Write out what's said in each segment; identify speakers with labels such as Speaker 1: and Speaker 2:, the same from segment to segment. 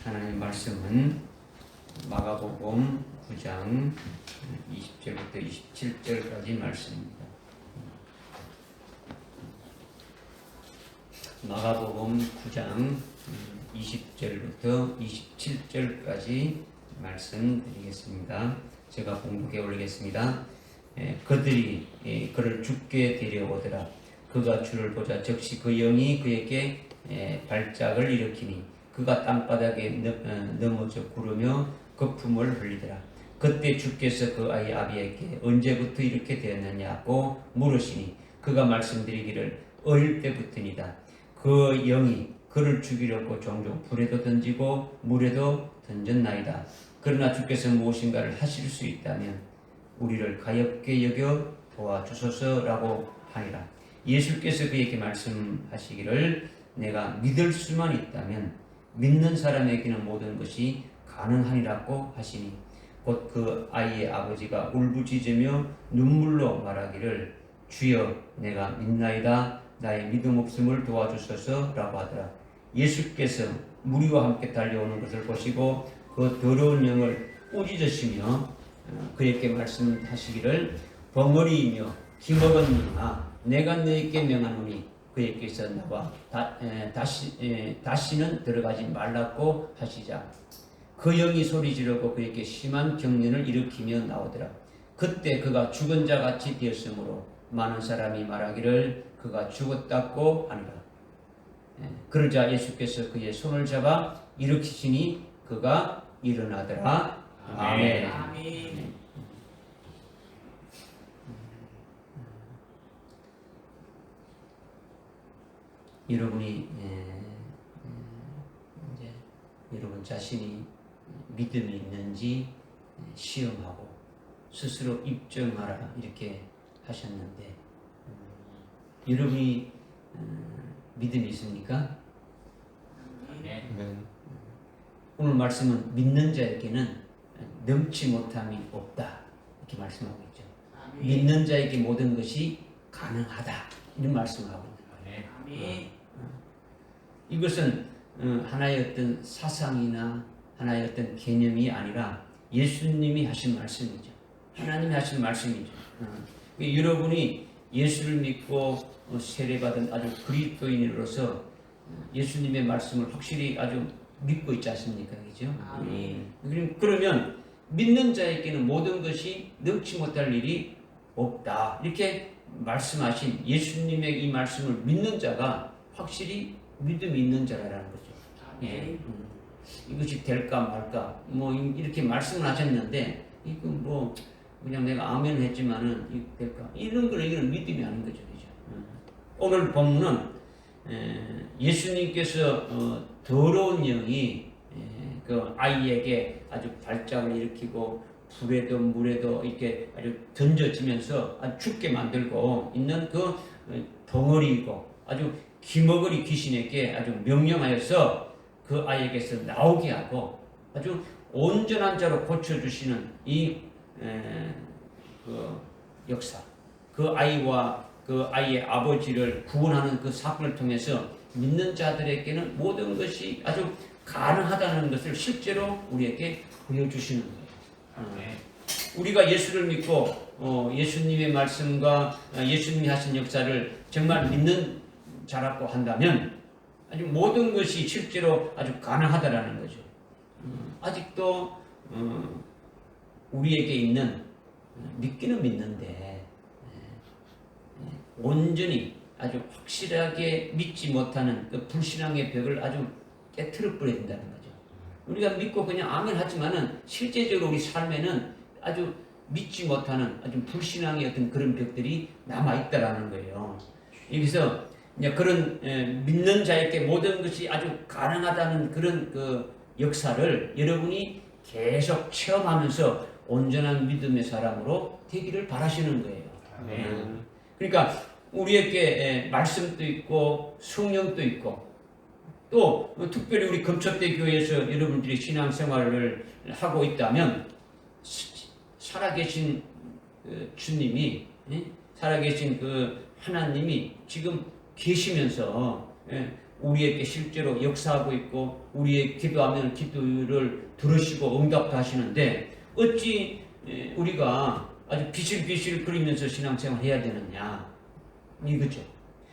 Speaker 1: 하나님 말씀은 마가복음 9장 20절부터 27절까지 말씀입니다. 마가복음 9장 20절부터 27절까지 말씀드리겠습니다. 제가 봉독해 올리겠습니다. 그들이 그를 죽게 데려오더라. 그가 주를 보자 즉시 그 영이 그에게 발작을 일으키니 그가 땅바닥에 넘어져 구르며 거품을 흘리더라. 그때 주께서 그 아이 아비에게 언제부터 이렇게 되었느냐고 물으시니 그가 말씀드리기를 어릴 때부터이다. 그 영이 그를 죽이려고 종종 불에도 던지고 물에도 던졌나이다. 그러나 주께서 무엇인가를 하실 수 있다면 우리를 가엾게 여겨 도와주소서라고 하니라. 예수께서 그에게 말씀하시기를 내가 믿을 수만 있다면 믿는 사람에게는 모든 것이 가능하니라고 하시니 곧 그 아이의 아버지가 울부짖으며 눈물로 말하기를 주여 내가 믿나이다. 나의 믿음 없음을 도와주소서라고 하더라. 예수께서 무리와 함께 달려오는 것을 보시고 그 더러운 영을 꾸짖으시며 그에게 말씀하시기를 벙어리이며 기먹었느냐 내가 너에게 명하노니 그에게서 나와 다시는 들어가지 말라고 하시자 그 영이 소리 지르고 그에게 심한 경련을 일으키며 나오더라. 그때 그가 죽은 자 같이 되었으므로 많은 사람이 말하기를 그가 죽었다고 하니라. 그러자 예수께서 그의 손을 잡아 일으키시니 그가 일어나더라. 아멘. 아멘. 여러분이 이제 여러분 자신이 믿음이 있는지 시험하고 스스로 입증하라 이렇게 하셨는데 여러분이 믿음이 있습니까? 네. 오늘 말씀은 믿는 자에게는 넘치 못함이 없다 이렇게 말씀하고 있죠. 믿는 자에게 모든 것이 가능하다 이런 말씀을 하고 있습니다. 이것은 하나의 어떤 사상이나 하나의 어떤 개념이 아니라 예수님이 하신 말씀이죠. 하나님이 하신 말씀이죠. 여러분이 예수를 믿고 세례받은 아주 그리스도인으로서 예수님의 말씀을 확실히 아주 믿고 있지 않습니까? 그죠? 그러면 믿는 자에게는 모든 것이 넘치 못할 일이 없다. 이렇게 말씀하신 예수님의 이 말씀을 믿는 자가 확실히 믿음이 있는 자라는 거죠. 이것이 될까 말까 뭐 이렇게 말씀을 하셨는데 이거 뭐 그냥 내가 아멘 했지만은 이거 될까 이런 거는 이건 믿음이 아닌 거죠. 그죠? 오늘 본문은 예수님께서 더러운 영이 그 아이에게 아주 발작을 일으키고 불에도 물에도 이렇게 아주 던져지면서 아주 죽게 만들고 있는 그 덩어리이고 아주 기머거리 귀신에게 아주 명령하여서 그 아이에게서 나오게 하고 아주 온전한 자로 고쳐주시는 이 그 역사, 그 아이와 그 아이의 아버지를 구원하는 그 사건을 통해서 믿는 자들에게는 모든 것이 아주 가능하다는 것을 실제로 우리에게 보여주시는 거예요. 우리가 예수를 믿고 예수님의 말씀과 예수님이 하신 역사를 정말 믿는 자라고 한다면 아주 모든 것이 실제로 아주 가능하다라는 거죠. 아직도 우리에게 있는 믿기는 믿는데 온전히 아주 확실하게 믿지 못하는 그 불신앙의 벽을 아주 깨트려 버려야 된다는 거죠. 우리가 믿고 그냥 아멘 하지만은 실제적으로 우리 삶에는 아주 믿지 못하는 아주 불신앙의 어떤 그런 벽들이 남아있다라는 거예요. 여기서 이제 그런 믿는 자에게 모든 것이 아주 가능하다는 그런 그 역사를 여러분이 계속 체험하면서 온전한 믿음의 사람으로 되기를 바라시는 거예요. 그러니까 우리에게 말씀도 있고 성령도 있고 또 특별히 우리 금초대 교회에서 여러분들이 신앙생활을 하고 있다면 살아계신 주님이 살아계신 그 하나님이 지금 계시면서 우리에게 실제로 역사하고 있고 우리의 기도하면 기도를 들으시고 응답도 하시는데 어찌 우리가 아주 비실비실 거리면서 신앙생활 해야 되느냐 이거죠.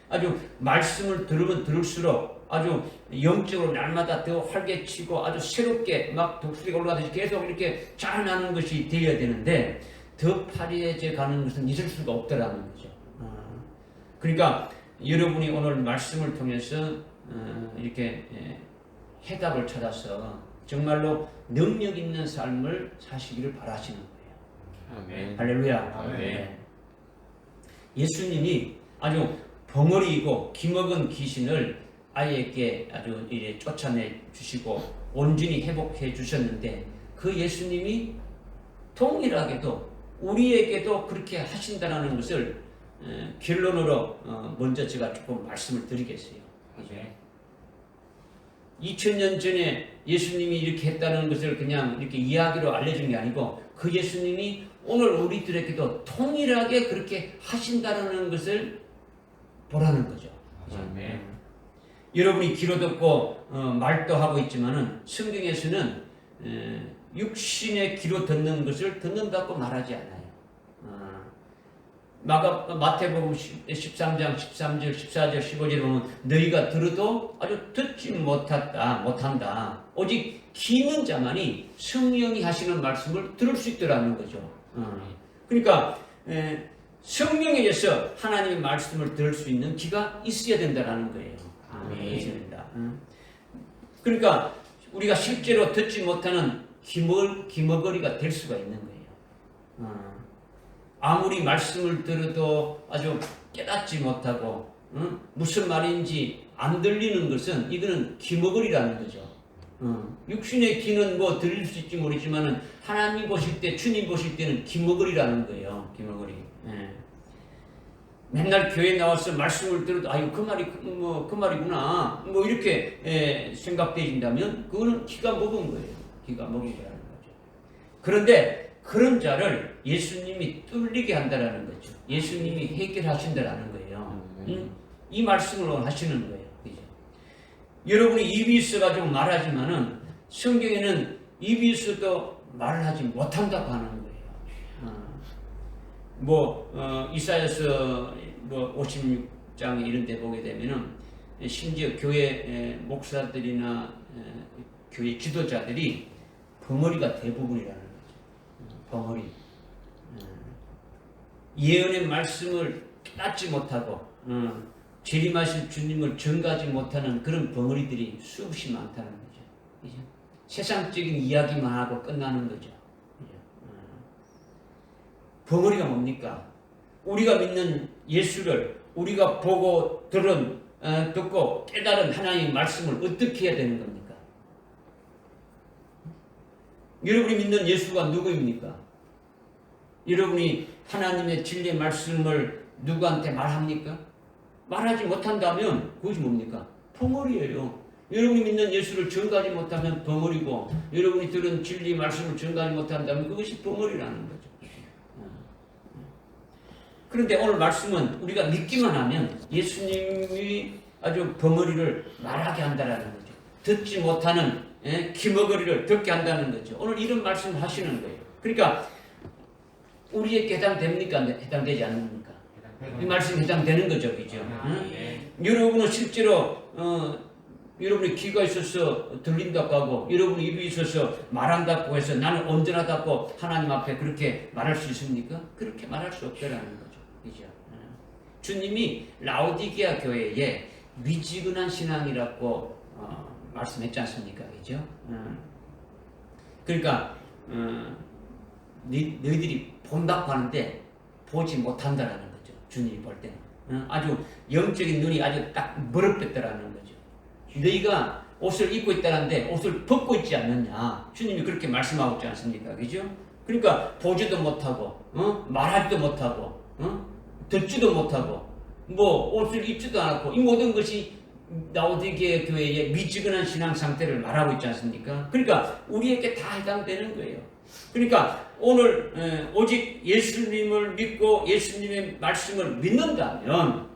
Speaker 1: 아주 말씀을 들으면 들을수록 아주 영적으로 날마다 더 활개치고 아주 새롭게 막 독수리가 올라가듯이 계속 이렇게 자라나는 것이 되어야 되는데 더 파리해져 가는 것은 있을 수가 없더라는 거죠. 그러니까 여러분이 오늘 말씀을 통해서 이렇게 해답을 찾아서 정말로 능력 있는 삶을 사시기를 바라시는 거예요.
Speaker 2: 아멘.
Speaker 1: 할렐루야.
Speaker 2: 아멘.
Speaker 1: 예수님이 아주 벙어리이고 기먹은 귀신을 아이에게 아주 이래 쫓아내 주시고 온전히 회복해 주셨는데 그 예수님이 동일하게도 우리에게도 그렇게 하신다는 것을 결론으로 먼저 제가 조금 말씀을 드리겠어요. 2000년 전에 예수님이 이렇게 했다는 것을 그냥 이렇게 이야기로 알려준 게 아니고 그 예수님이 오늘 우리들에게도 동일하게 그렇게 하신다는 것을 보라는 거죠.
Speaker 2: 아멘.
Speaker 1: 여러분이 귀로 듣고 말도 하고 있지만은 성경에서는 육신의 귀로 듣는 것을 듣는다고 말하지 않아요. 마태복음 13장 13절 14절 15절에 보면 너희가 들어도 아주 듣지 못한다. 오직 귀는 자만이 성령이 하시는 말씀을 들을 수 있더라는 거죠. 그러니까 성령에 의해서 하나님의 말씀을 들을 수 있는 귀가 있어야 된다는 거예요. 있습니다. 그러니까 우리가 실제로 듣지 못하는 귀머거리가 될 수가 있는 거예요. 아무리 말씀을 들어도 아주 깨닫지 못하고 무슨 말인지 안 들리는 것은 이거는 귀머거리라는 거죠. 육신의 귀는 뭐 들릴 수 있지 모르지만은 하나님 보실 때, 주님 보실 때는 귀머거리라는 거예요. 귀머거리. 맨날 교회 나와서 말씀을 들어도 아유 그 말이구나 뭐 이렇게 생각되신다면 그거는 귀가 먹은 거예요. 귀가 먹은 거라는 거죠. 그런데 그런 자를 예수님이 뚫리게 한다라는 거죠. 예수님이 해결하신다라는 거예요. 이 말씀을 하시는 거예요. 그죠? 여러분이 입이 있어가지고 말하지만은 성경에는 입이 있어도 말을 하지 못한다고 하는 거예요. 이사야서 56장 이런 데 보게 되면은 심지어 교회 목사들이나 교회 지도자들이 벙어리가 대부분이라는 거죠. 벙어리. 예언의 말씀을 깨닫지 못하고 재림하실 주님을 전가하지 못하는 그런 벙어리들이 수없이 많다는 거죠. 그죠? 세상적인 이야기만 하고 끝나는 거죠. 벙어리가 뭡니까? 우리가 믿는 예수를 우리가 보고 듣고 깨달은 하나님의 말씀을 어떻게 해야 되는 겁니까? 여러분이 믿는 예수가 누구입니까? 여러분이 하나님의 진리의 말씀을 누구한테 말합니까? 말하지 못한다면 그것이 뭡니까? 벙어리예요. 여러분이 믿는 예수를 전가하지 못하면 벙어리고 여러분이 들은 진리 말씀을 전가하지 못한다면 그것이 벙어리라는 거죠. 그런데 오늘 말씀은 우리가 믿기만 하면 예수님이 아주 벙어리를 말하게 한다는 거죠. 듣지 못하는 귀머거리를 듣게 한다는 거죠. 오늘 이런 말씀을 하시는 거예요. 그러니까 우리에게 해당됩니까? 해당되지 않습니까? 이 말씀이 해당되는 거죠. 그죠? 여러분은 실제로 여러분이 귀가 있어서 들린다고 하고 여러분이 입이 있어서 말한다고 해서 나는 온전하다고 하나님 앞에 그렇게 말할 수 있습니까? 그렇게 말할 수 없다라는 거죠. 그죠? 주님이 라오디게아 교회에 미지근한 신앙이라고 말씀했지 않습니까? 그죠? 그러니까 너희들이 본다고 하는데 보지 못한다라는 거죠. 주님이 볼 때는 아주 영적인 눈이 아주 딱 멀어졌다라는 거죠. 너희가 옷을 입고 있다는데 옷을 벗고 있지 않느냐. 주님이 그렇게 말씀하고 있지 않습니까? 그죠? 그러니까 보지도 못하고 말하지도 못하고 듣지도 못하고 옷을 입지도 않고 이 모든 것이 라오디게아 교회의 미지근한 신앙 상태를 말하고 있지 않습니까? 그러니까 우리에게 다 해당되는 거예요. 그러니까 오늘 오직 예수님을 믿고 예수님의 말씀을 믿는다면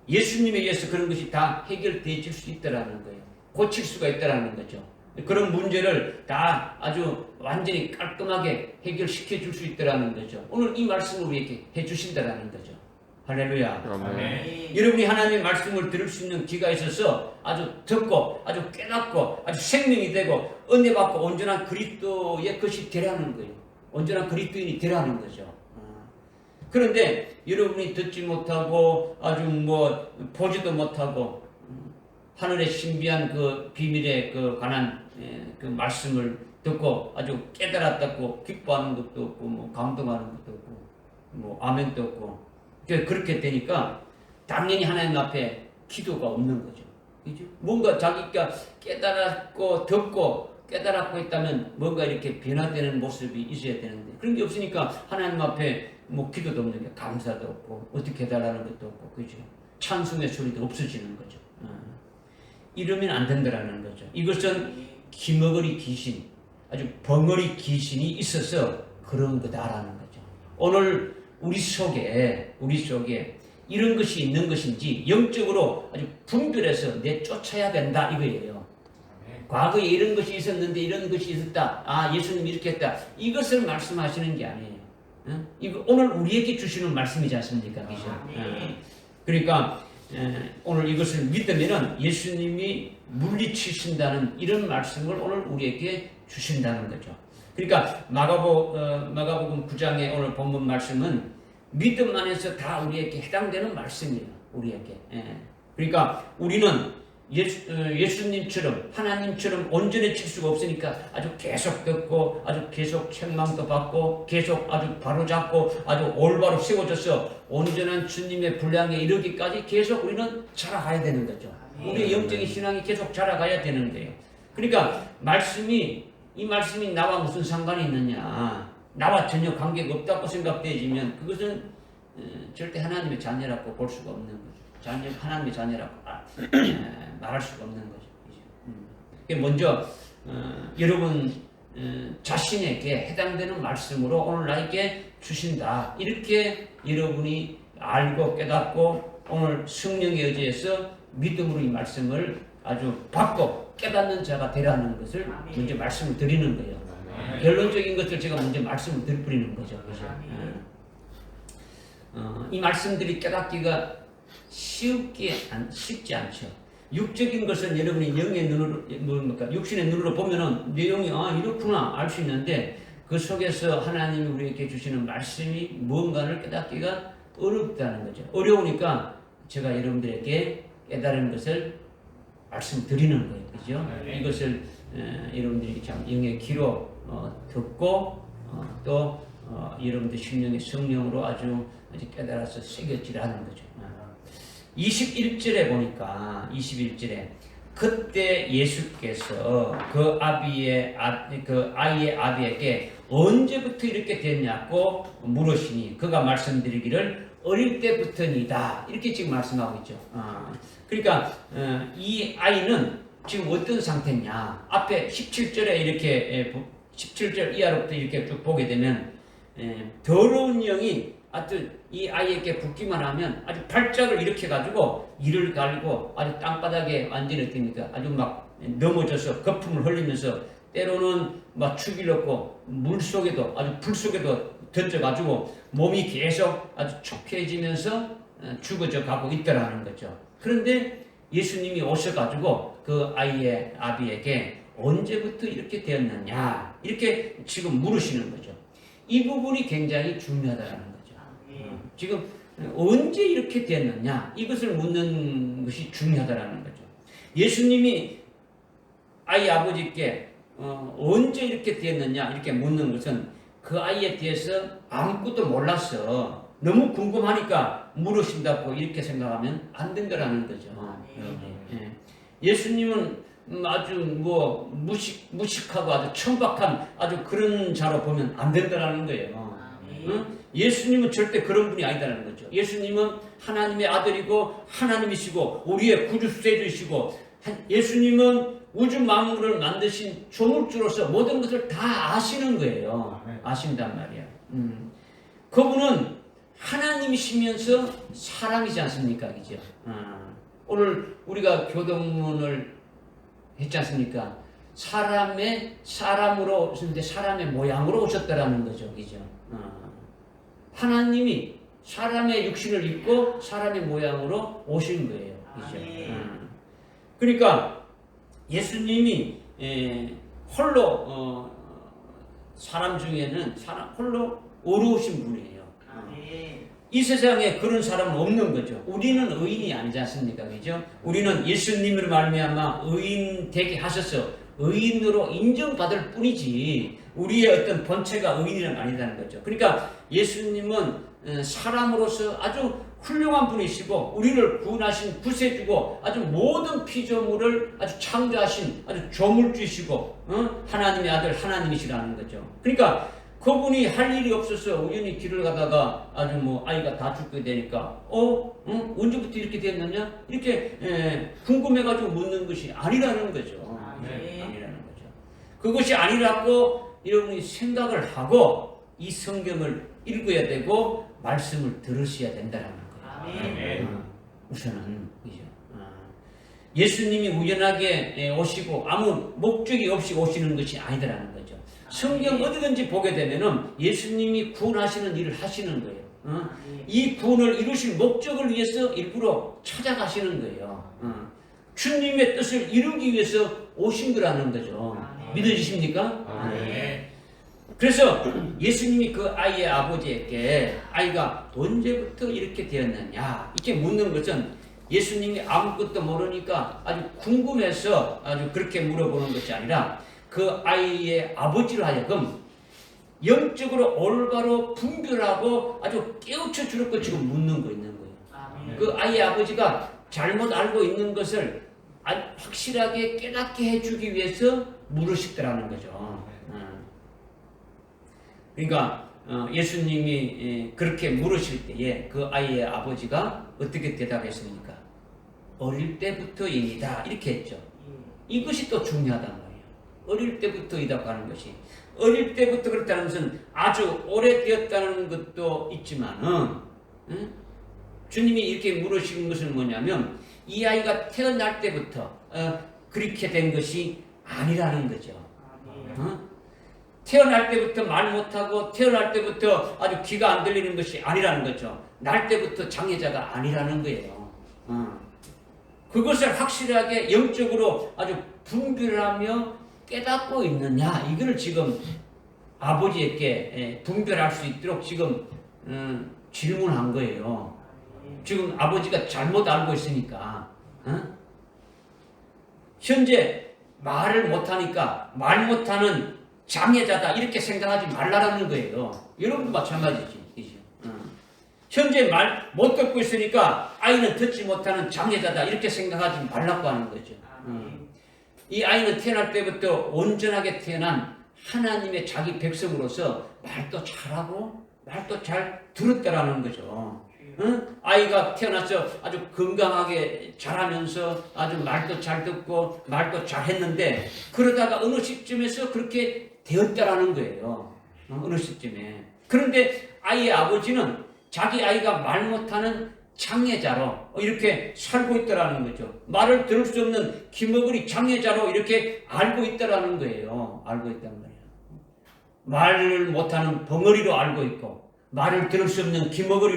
Speaker 1: 예수님에 의해서 그런 것이 다 해결되어질 수 있다라는 거예요. 고칠 수가 있다라는 거죠. 그런 문제를 다 아주 완전히 깔끔하게 해결시켜 줄 수 있다라는 거죠. 오늘 이 말씀을 우리에게 해주신다라는 거죠. 할렐루야.
Speaker 2: 아멘.
Speaker 1: 여러분이 하나님의 말씀을 들을 수 있는 귀가 있어서 아주 듣고 아주 깨닫고 아주 생명이 되고 은혜 받고 온전한 그리스도의 것이 되라는 거예요. 온전한 그리스도인이 되라는 거죠. 그런데 여러분이 듣지 못하고 아주 뭐 보지도 못하고 하늘의 신비한 그 비밀에 그 관한 그 말씀을 듣고 아주 깨달았다고 기뻐하는 것도 없고 뭐 감동하는 것도 없고 뭐 아멘도 없고 그렇게 되니까 당연히 하나님 앞에 기도가 없는 거죠. 그죠? 뭔가 자기가 깨달았고 듣고 깨달았고 있다면 뭔가 이렇게 변화되는 모습이 있어야 되는데 그런 게 없으니까 하나님 앞에 뭐 기도도 없는 게 감사도 없고 어떻게 해달라는 것도 없고 그죠? 찬송의 소리도 없어지는 거죠. 이러면 안 된다라는 거죠. 이것은 기머거리 귀신, 아주 벙어리 귀신이 있어서 그런 거다라는 거죠. 오늘 우리 속에 이런 것이 있는 것인지 영적으로 아주 분별해서 내쫓아야 된다 이거예요. 과거에 이런 것이 있었는데 이런 것이 있었다. 아, 예수님이 이렇게 했다. 이것을 말씀하시는 게 아니에요. 이거 오늘 우리에게 주시는 말씀이지 않습니까? 그죠? 그러니까 오늘 이것을 믿으면은 예수님이 물리치신다는 이런 말씀을 오늘 우리에게 주신다는 거죠. 그러니까 마가복음 9장의 오늘 본문 말씀은 믿음 안에서 다 우리에게 해당되는 말씀이에요. 우리에게. 그러니까 우리는 예수님처럼 하나님처럼 온전해질 수가 없으니까 아주 계속 듣고 아주 계속 책망도 받고 계속 아주 바로잡고 아주 올바로 세워져서 온전한 주님의 분량에 이르기까지 계속 우리는 자라가야 되는 거죠. 우리의 영적인 신앙이 계속 자라가야 되는 거예요. 그러니까 이 말씀이 나와 무슨 상관이 있느냐, 나와 전혀 관계가 없다고 생각되어지면 그것은 절대 하나님의 자녀라고 볼 수가 없는 거죠. 하나님의 자녀라고 말할 수가 없는 거죠. 먼저 여러분 자신에게 해당되는 말씀으로 오늘 나에게 주신다. 이렇게 여러분이 알고 깨닫고 오늘 성령에 의지해서 믿음으로 이 말씀을 아주 받고 깨닫는 자가 되라는 것을 먼저 말씀을 드리는 거예요. 결론적인 것을 제가 먼저 말씀을 드리는 거죠. 이 말씀들이 깨닫기가 쉽지 않죠. 육적인 것은 여러분이 영의 눈으로, 육신의 눈으로 보면은 내용이 이렇구나 알 수 있는데 그 속에서 하나님이 우리에게 주시는 말씀이 무언가를 깨닫기가 어렵다는 거죠. 어려우니까 제가 여러분들에게 깨달은 것을 말씀드리는 거예요. 그죠? 이것을 여러분들이 참 영의 귀로 듣고 또 여러분들 심령의 성령으로 아주 깨달아서 새겨지라는 거죠. 21절에 보니까 21절에 그때 예수께서 그 아이의 아비에게 언제부터 이렇게 됐냐고 물으시니 그가 말씀드리기를 어릴 때부터니다 이렇게 지금 말씀하고 있죠. 그러니까 이 아이는 지금 어떤 상태냐 앞에 17절에 이렇게 17절 이하로부터 이렇게 쭉 보게 되면 더러운 영이 하여튼 이 아이에게 붙기만 하면 아주 발작을 일으켜가지고 이를 갈고 아주 땅바닥에 완전히 어떻습니까? 아주 막 넘어져서 거품을 흘리면서 때로는 막 축을 넣고 물 속에도 아주 불 속에도 던져가지고 몸이 계속 아주 촉해지면서 죽어져 가고 있더라는 거죠. 그런데 예수님이 오셔가지고 그 아이의 아비에게 언제부터 이렇게 되었느냐 이렇게 지금 물으시는 거죠. 이 부분이 굉장히 중요하다는 거죠. 지금 언제 이렇게 되었느냐 이것을 묻는 것이 중요하다는 거죠. 예수님이 아이 아버지께 언제 이렇게 되었느냐 이렇게 묻는 것은 그 아이에 대해서 아무것도 몰랐어. 너무 궁금하니까 물으신다고 이렇게 생각하면 안 된다라는 거죠. 예수님은 아주 뭐 무식하고 아주 천박한 아주 그런 자로 보면 안 된다라는 거예요. 예수님은 절대 그런 분이 아니다라는 거죠. 예수님은 하나님의 아들이고 하나님이시고 우리의 구주세주이시고 예수님은 우주 만물을 만드신 조물주로서 모든 것을 다 아시는 거예요. 아신단 말이야. 그분은 하나님이시면서 사람이지 않습니까? 그죠? 오늘 우리가 교동문을 했지 않습니까? 사람으로 오셨는데 사람의 모양으로 오셨다라는 거죠. 그죠? 하나님이 사람의 육신을 입고 사람의 모양으로 오신 거예요. 그죠? 그러니까 예수님이 홀로 사람 중에는 홀로 어려우신 분이에요. 이 세상에 그런 사람은 없는 거죠. 우리는 의인이 아니지 않습니까? 그죠? 우리는 예수님으로 말미암아 의인 되게 하셔서 의인으로 인정받을 뿐이지 우리의 어떤 본체가 의인은 아니라는 거죠. 그러니까 예수님은 사람으로서 아주 훌륭한 분이시고 우리를 구원하신 구세주고 아주 모든 피조물을 아주 창조하신 아주 조물주이시고 하나님의 아들 하나님이시라는 거죠. 그러니까 그분이 할 일이 없어서 우연히 길을 가다가 아주 아이가 다 죽게 되니까 언제부터 이렇게 됐느냐 이렇게 궁금해가지고 묻는 것이 아니라는 거죠. 아니라는 거죠. 그것이 아니라고 여러분이 생각을 하고 이 성경을 읽어야 되고 말씀을 들으셔야 된다는 거예요. 우선은 그죠. 예수님이 우연하게 오시고 아무 목적이 없이 오시는 것이 아니더라는 거죠. 성경 어디든지 보게 되면은 예수님이 구원하시는 일을 하시는 거예요. 이 구원을 이루실 목적을 위해서 일부러 찾아가시는 거예요. 주님의 뜻을 이루기 위해서 오신 거라는 거죠. 믿어지십니까? 그래서 예수님이 그 아이의 아버지에게 아이가 언제부터 이렇게 되었느냐 이렇게 묻는 것은 예수님이 아무것도 모르니까 아주 궁금해서 아주 그렇게 물어보는 것이 아니라 그 아이의 아버지로 하여금 영적으로 올바로 분별하고 아주 깨우쳐 줄 것 지금 묻는 거 있는 거예요. 그 아이의 아버지가 잘못 알고 있는 것을 확실하게 깨닫게 해주기 위해서 물으시더라는 거죠. 그러니까 예수님이 그렇게 물으실 때에 그 아이의 아버지가 어떻게 대답했습니까? 어릴 때부터입니다. 이렇게 했죠. 이것이 또 중요하단 말이에요. 어릴 때부터이다고 하는 것이 어릴 때부터 그렇다는 것은 아주 오래되었다는 것도 있지만은 주님이 이렇게 물으시는 것은 뭐냐면 이 아이가 태어날 때부터 그렇게 된 것이 아니라는 거죠. 태어날 때부터 말 못하고 태어날 때부터 아주 귀가 안 들리는 것이 아니라는 거죠. 날 때부터 장애자가 아니라는 거예요. 그것을 확실하게 영적으로 아주 분별하며 깨닫고 있느냐 이걸 지금 아버지에게 분별할 수 있도록 지금 질문한 거예요. 지금 아버지가 잘못 알고 있으니까 현재 말을 못하니까 말 못하는 장애자다 이렇게 생각하지 말라는 거예요. 여러분도 마찬가지지. 현재 말 못 듣고 있으니까 아이는 듣지 못하는 장애자다 이렇게 생각하지 말라고 하는 거죠. 이 아이는 태어날 때부터 온전하게 태어난 하나님의 자기 백성으로서 말도 잘하고 말도 잘 들었다라는 거죠. 아이가 태어나서 아주 건강하게 자라면서 아주 말도 잘 듣고 말도 잘 했는데 그러다가 어느 시점에서 그렇게 되었다라는 거예요. 어느 시점에. 그런데 아이의 아버지는 자기 아이가 말 못하는 장애자로 이렇게 살고 있다라는 거죠. 말을 들을 수 없는 기머거리 장애자로 이렇게 알고 있다라는 거예요. 알고 있단 말이에요. 말을 못하는 벙어리로 알고 있고 말을 들을 수 없는 기머거리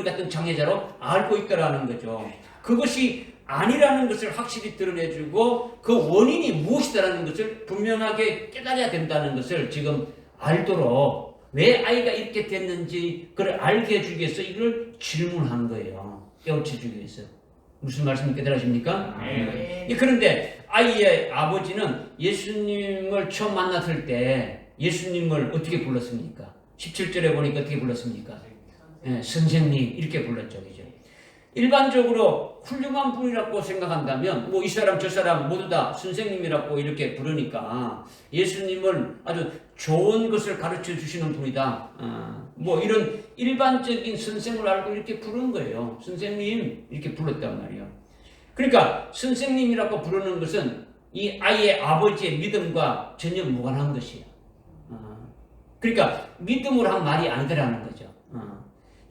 Speaker 1: 같은 장애자로 알고 있다라는 거죠. 그것이 아니라는 것을 확실히 드러내주고 그 원인이 무엇이다라는 것을 분명하게 깨달아야 된다는 것을 지금 알도록 왜 아이가 이렇게 됐는지 그걸 알게 해주기 위해서 이걸 질문한 거예요. 깨우쳐주기 위해서. 무슨 말씀 깨달으십니까? 그런데 아이의 아버지는 예수님을 처음 만났을 때 예수님을 어떻게 불렀습니까? 17절에 보니까 어떻게 불렀습니까? 선생님 이렇게 불렀죠. 그죠? 일반적으로 훌륭한 분이라고 생각한다면 이 사람 저 사람 모두 다 선생님이라고 이렇게 부르니까 예수님을 아주 좋은 것을 가르쳐 주시는 분이다. 이런 일반적인 선생을 알고 이렇게 부르는 거예요. 선생님 이렇게 불렀단 말이에요. 그러니까 선생님이라고 부르는 것은 이 아이의 아버지의 믿음과 전혀 무관한 것이에요. 그러니까 믿음으로 한 말이 아니더라는 거죠.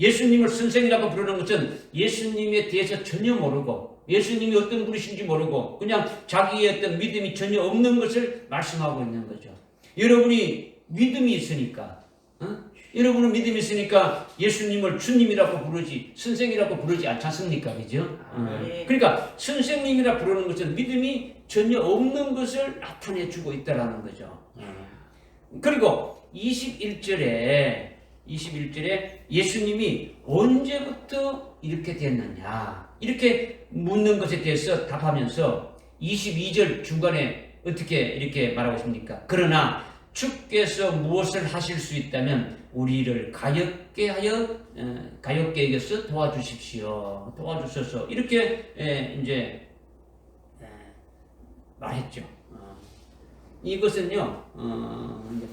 Speaker 1: 예수님을 선생이라고 부르는 것은 예수님에 대해서 전혀 모르고 예수님이 어떤 분이신지 모르고 그냥 자기의 어떤 믿음이 전혀 없는 것을 말씀하고 있는 거죠. 여러분이 믿음이 있으니까 여러분은 믿음이 있으니까 예수님을 주님이라고 부르지 선생이라고 부르지 않지 않습니까? 그죠? 그러니까 선생님이라 부르는 것은 믿음이 전혀 없는 것을 나타내 주고 있다라는 거죠. 그리고 21절에 예수님이 언제부터 이렇게 됐느냐 이렇게 묻는 것에 대해서 답하면서 22절 중간에 어떻게 이렇게 말하고 있습니까? 그러나 주께서 무엇을 하실 수 있다면 우리를 가엾게 여겨서 도와주셔서 이렇게 이제 말했죠. 이것은요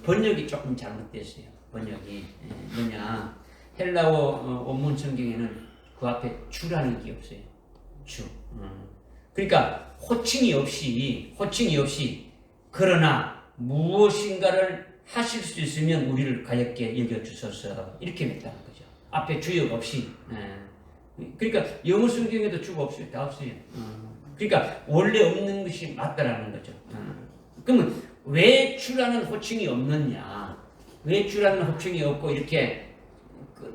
Speaker 1: 번역이 조금 잘못됐어요. 번역이 뭐냐 헬라어 원문 성경에는 그 앞에 주라는 게 없어요. 주. 그러니까 호칭이 없이 그러나 무엇인가를 하실 수 있으면 우리를 가엾게 여겨주소서 이렇게 했다는 거죠. 앞에 주역 없이. 그러니까 영어 성경에도 주가 없어요. 다 없어요. 그러니까 원래 없는 것이 맞다라는 거죠. 그러면 왜 주라는 호칭이 없느냐? 왜 주라는 호칭이 없고 이렇게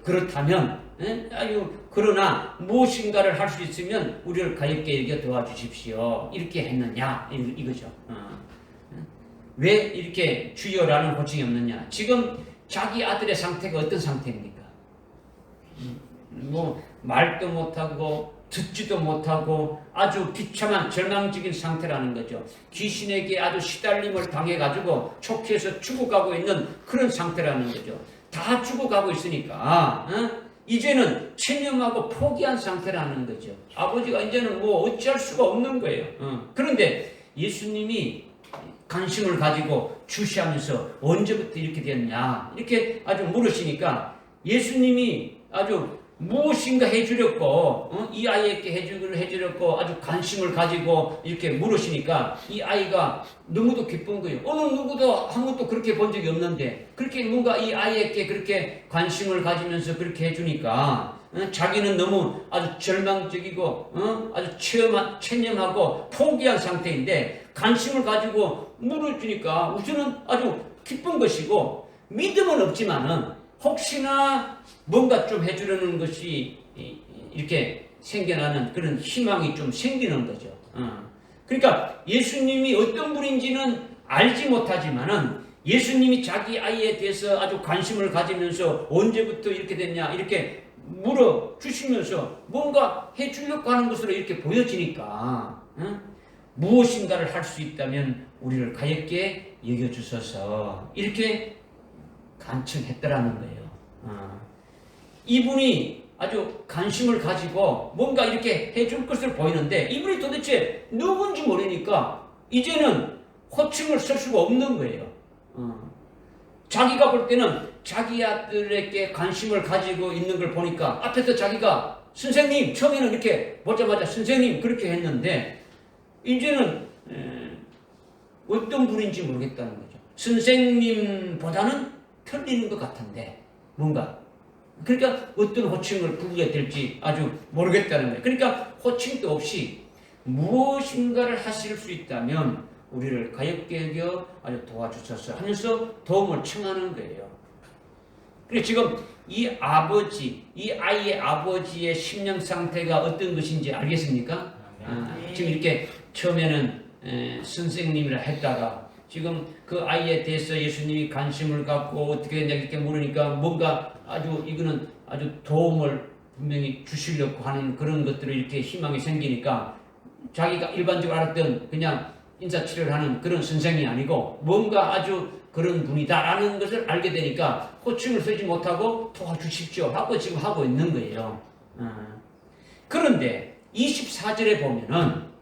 Speaker 1: 그렇다면 그러나 무엇인가를 할 수 있으면 우리를 가엾게 여겨 도와주십시오 이렇게 했느냐 이거죠. 왜 이렇게 주여라는 호칭이 없느냐? 지금 자기 아들의 상태가 어떤 상태입니까? 뭐 말도 못하고 듣지도 못하고 아주 비참한 절망적인 상태라는 거죠. 귀신에게 아주 시달림을 당해가지고 촉해서 죽어가고 있는 그런 상태라는 거죠. 다 죽어가고 있으니까 이제는 체념하고 포기한 상태라는 거죠. 아버지가 이제는 뭐 어찌할 수가 없는 거예요. 그런데 예수님이 관심을 가지고 주시하면서 언제부터 이렇게 됐냐 이렇게 아주 물으시니까 예수님이 아주 무엇인가 해주렸고 이 아이에게 해주렸고 아주 관심을 가지고 이렇게 물으시니까 이 아이가 너무도 기쁜 거예요. 어느 누구도 한 번도 그렇게 본 적이 없는데 그렇게 뭔가 이 아이에게 그렇게 관심을 가지면서 그렇게 해주니까 자기는 너무 아주 절망적이고 아주 체념하고 포기한 상태인데 관심을 가지고 물어주니까 우선은 아주 기쁜 것이고 믿음은 없지만은 혹시나 뭔가 좀 해주려는 것이 이렇게 생겨나는 그런 희망이 좀 생기는 거죠. 그러니까 예수님이 어떤 분인지는 알지 못하지만은 예수님이 자기 아이에 대해서 아주 관심을 가지면서 언제부터 이렇게 됐냐 이렇게 물어주시면서 뭔가 해주려고 하는 것으로 이렇게 보여지니까 무엇인가를 할 수 있다면 우리를 가엾게 여겨주소서 이렇게 간청했더라는 거예요. 이분이 아주 관심을 가지고 뭔가 이렇게 해줄 것을 보이는데 이분이 도대체 누군지 모르니까 이제는 호칭을 쓸 수가 없는 거예요. 자기가 볼 때는 자기 아들에게 관심을 가지고 있는 걸 보니까 앞에서 자기가 선생님 처음에는 이렇게 보자마자 선생님 그렇게 했는데 이제는 어떤 분인지 모르겠다는 거죠. 선생님보다는 틀리는 것 같은데 뭔가 그러니까 어떤 호칭을 부르게 될지 아주 모르겠다는 거예요. 그러니까 호칭도 없이 무엇인가를 하실 수 있다면 우리를 가엾게 여겨 아주 도와주셔서 하면서 도움을 청하는 거예요. 그래서 지금 이 아이의 아버지의 심령 상태가 어떤 것인지 알겠습니까? 지금 이렇게 처음에는 선생님이라 했다가 지금 그 아이에 대해서 예수님이 관심을 갖고 어떻게 했냐 이렇게 물으니까 뭔가 이거는 아주 도움을 분명히 주시려고 하는 그런 것들을 이렇게 희망이 생기니까 자기가 일반적으로 알았던 그냥 인사치료를 하는 그런 선생이 아니고 뭔가 아주 그런 분이다라는 것을 알게 되니까 호칭을 쓰지 못하고 도와주십시오 하고 지금 하고 있는 거예요. 그런데 24절에 보면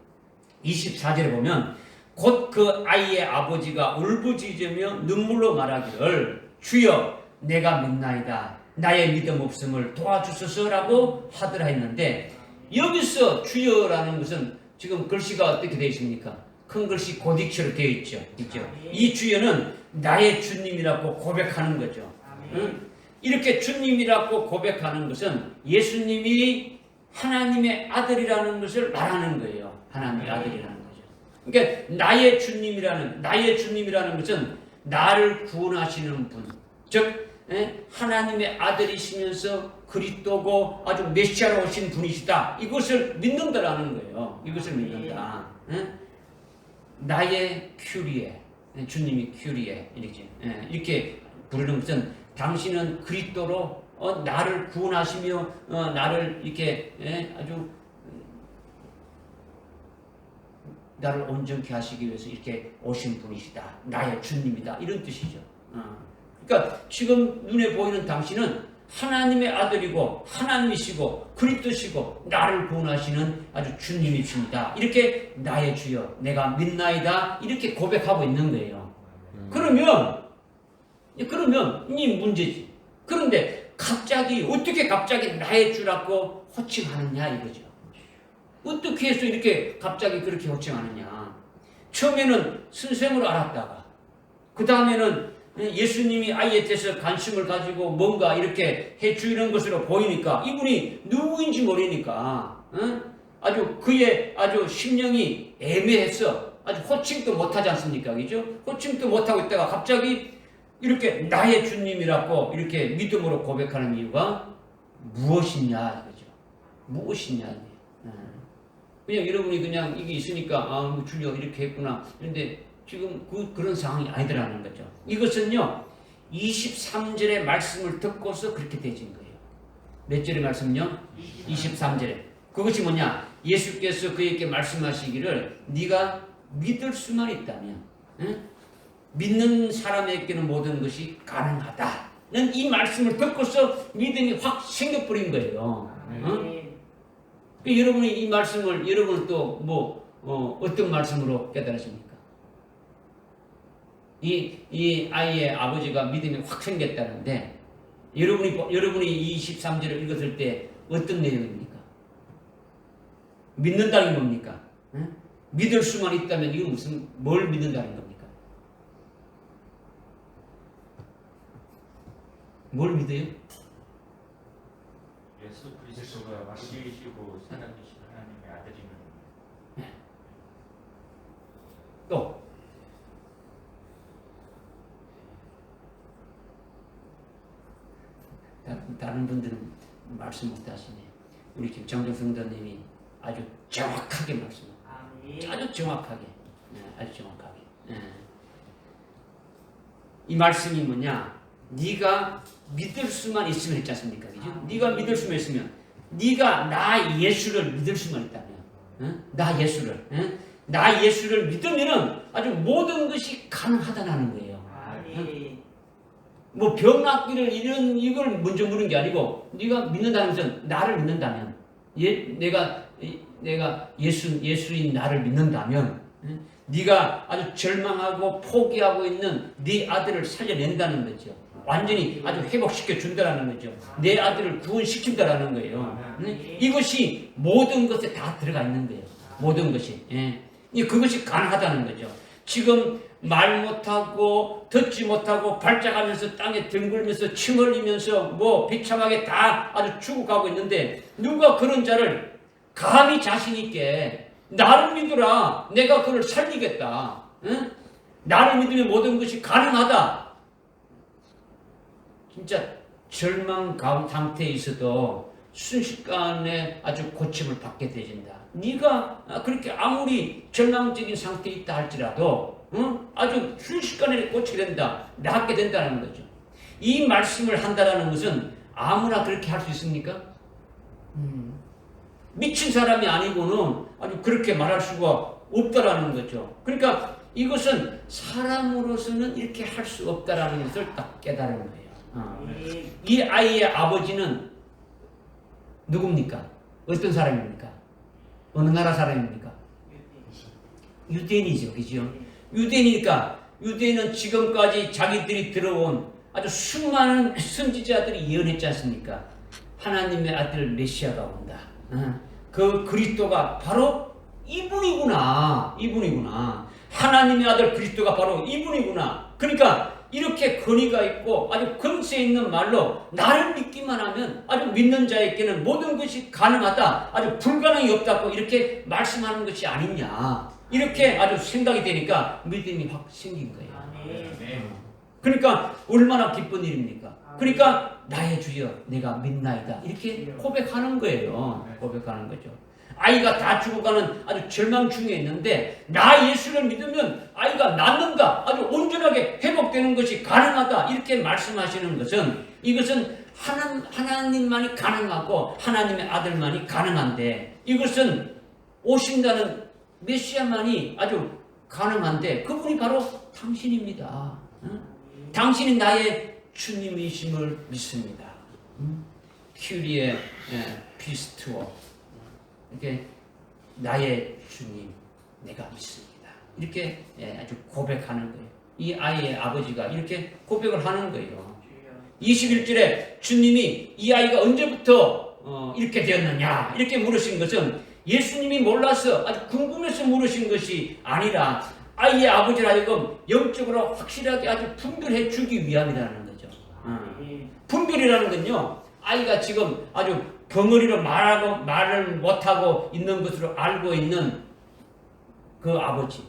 Speaker 1: 곧 그 아이의 아버지가 울부짖으며 눈물로 말하기를 주여 내가 믿나이다 나의 믿음 없음을 도와주소서라고 하더라 했는데 여기서 주여라는 것은 지금 글씨가 어떻게 되어 있습니까? 큰 글씨 고딕체로 되어 있죠. 이 주여는 나의 주님이라고 고백하는 거죠. 응? 이렇게 주님이라고 고백하는 것은 예수님이 하나님의 아들이라는 것을 말하는 거예요. 하나님의 아들이라는 거죠. 그러니까 나의 주님이라는 것은 나를 구원하시는 분, 즉 하나님의 아들이시면서 그리스도고 아주 메시아로 오신 분이시다. 이것을 믿는다라는 거예요. 이것을 믿는다. 나의 큐리에, 주님이 큐리에 이렇게 부르는 것은 당신은 그리스도로 나를 구원하시며 나를 이렇게 아주 나를 온전케 하시기 위해서 이렇게 오신 분이시다. 나의 주님이다. 이런 뜻이죠. 그러니까 지금 눈에 보이는 당신은 하나님의 아들이고 하나님이시고 그리스도시고 나를 구원하시는 아주 주님이십니다. 이렇게 나의 주여 내가 믿나이다. 이렇게 고백하고 있는 거예요. 그러면 이 문제지. 그런데 어떻게 갑자기 나의 주라고 호칭하느냐 이거죠. 어떻게 해서 이렇게 갑자기 그렇게 호칭하느냐. 처음에는 선생으로 알았다가 그 다음에는 예수님이 아이에 대해서 관심을 가지고 뭔가 이렇게 해주는 것으로 보이니까 이분이 누구인지 모르니까 아주 그의 아주 심령이 애매해서 아주 호칭도 못하지 않습니까? 그죠? 호칭도 못하고 있다가 갑자기 이렇게 나의 주님이라고 이렇게 믿음으로 고백하는 이유가 무엇이냐 이거죠. 무엇이냐. 그냥 여러분이 그냥 이게 있으니까 주여 이렇게 했구나. 그런데 지금 그런 상황이 아니더라는 거죠. 이것은요 23절의 말씀을 듣고서 그렇게 되진 거예요. 몇 절의 말씀요? 23절에. 그것이 뭐냐? 예수께서 그에게 말씀하시기를 네가 믿을 수만 있다면 믿는 사람에게는 모든 것이 가능하다는 이 말씀을 듣고서 믿음이 확 생겨버린 거예요. 여러분이 이 말씀을 여러분 또 어떤 말씀으로 깨달으십니까? 이 아이의 아버지가 믿음이 확 생겼다는데 여러분이 23절을 읽었을 때 어떤 내용입니까? 믿는다는 게 뭡니까? 믿을 수만 있다면 이거 뭘 믿는다는 겁니까? 뭘 믿어요?
Speaker 2: 예수 그리스도가 왕이시고 살아계신 하나님의 아들이면
Speaker 1: 또 다른 분들은 말씀 못 하시네. 우리 김정정 성도님이 아주 정확하게 말씀합니다. 아주 정확하게. 아주 정확하게. 이 말씀이 뭐냐? 네가 믿을 수만 있으면 했지 않습니까? 그죠? 네가 믿을 수만 있으면 네가 나 예수를 믿을 수만 있다면 나 예수를 믿으면은 아주 모든 것이 가능하다는 거예요. 뭐 병 낫기를 이걸 먼저 물은 게 아니고 네가 믿는다는 것은 나를 믿는다면 내가 예수인 나를 믿는다면 네가 아주 절망하고 포기하고 있는 네 아들을 살려낸다는 거죠. 완전히 아주 회복시켜 준다라는 거죠. 내 아들을 구원시킨다라는 거예요. 이것이 모든 것에 다 들어가 있는 거예요. 모든 것이. 그것이 가능하다는 거죠. 지금 말 못하고 듣지 못하고 발작하면서 땅에 뒹굴면서 침 흘리면서 뭐 비참하게 다 아주 죽어가고 있는데 누가 그런 자를 감히 자신 있게 나를 믿으라. 내가 그를 살리겠다. 나를 믿으면 모든 것이 가능하다. 진짜 절망 상태에 있어도 순식간에 아주 고침을 받게 되진다. 네가 그렇게 아무리 절망적인 상태에 있다 할지라도 아주 순식간에 고치게 된다. 낫게 된다는 거죠. 이 말씀을 한다는 것은 아무나 그렇게 할 수 있습니까? 미친 사람이 아니고는 아주 그렇게 말할 수가 없다라는 거죠. 그러니까 이것은 사람으로서는 이렇게 할 수 없다라는 것을 딱 깨달은 거예요. 이 아이의 아버지는 누굽니까? 어떤 사람입니까? 어느 나라 사람입니까? 유대인이죠. 그죠? 유대인이니까 유대인은 지금까지 자기들이 들어온 아주 수많은 선지자들이 예언했지 않습니까? 하나님의 아들 메시아가 온다. 그 그리스도가 바로 이분이구나. 하나님의 아들 그리스도가 바로 이분이구나. 그러니까 이렇게 권위가 있고 아주 권세 있는 말로 나를 믿기만 하면 아주 믿는 자에게는 모든 것이 가능하다. 아주 불가능이 없다고 이렇게 말씀하는 것이 아니냐. 이렇게 아주 생각이 되니까 믿음이 확 생긴 거예요. 그러니까 얼마나 기쁜 일입니까? 그러니까 나의 주여 내가 믿나이다. 이렇게 고백하는 거예요. 고백하는 거죠. 아이가 다 죽어가는 아주 절망 중에 있는데 나 예수를 믿으면 아이가 낫는다. 아주 온전하게 회복되는 것이 가능하다. 이렇게 말씀하시는 것은 이것은 하나님만이 가능하고 하나님의 아들만이 가능한데 이것은 오신다는 메시아만이 아주 가능한데 그분이 바로 당신입니다. 당신이 나의 주님이심을 믿습니다. 큐리의 피스트워 이렇게 나의 주님 내가 믿습니다. 이렇게 아주 고백하는 거예요. 이 아이의 아버지가 이렇게 고백을 하는 거예요. 21절에 주님이 이 아이가 언제부터 이렇게 되었느냐 이렇게 물으신 것은 예수님이 몰라서 아주 궁금해서 물으신 것이 아니라 아이의 아버지를 하여금 영적으로 확실하게 아주 분별해 주기 위함이라는 거죠. 분별이라는 건요 아이가 지금 아주 벙어리로 말을 못하고 있는 것으로 알고 있는 그 아버지,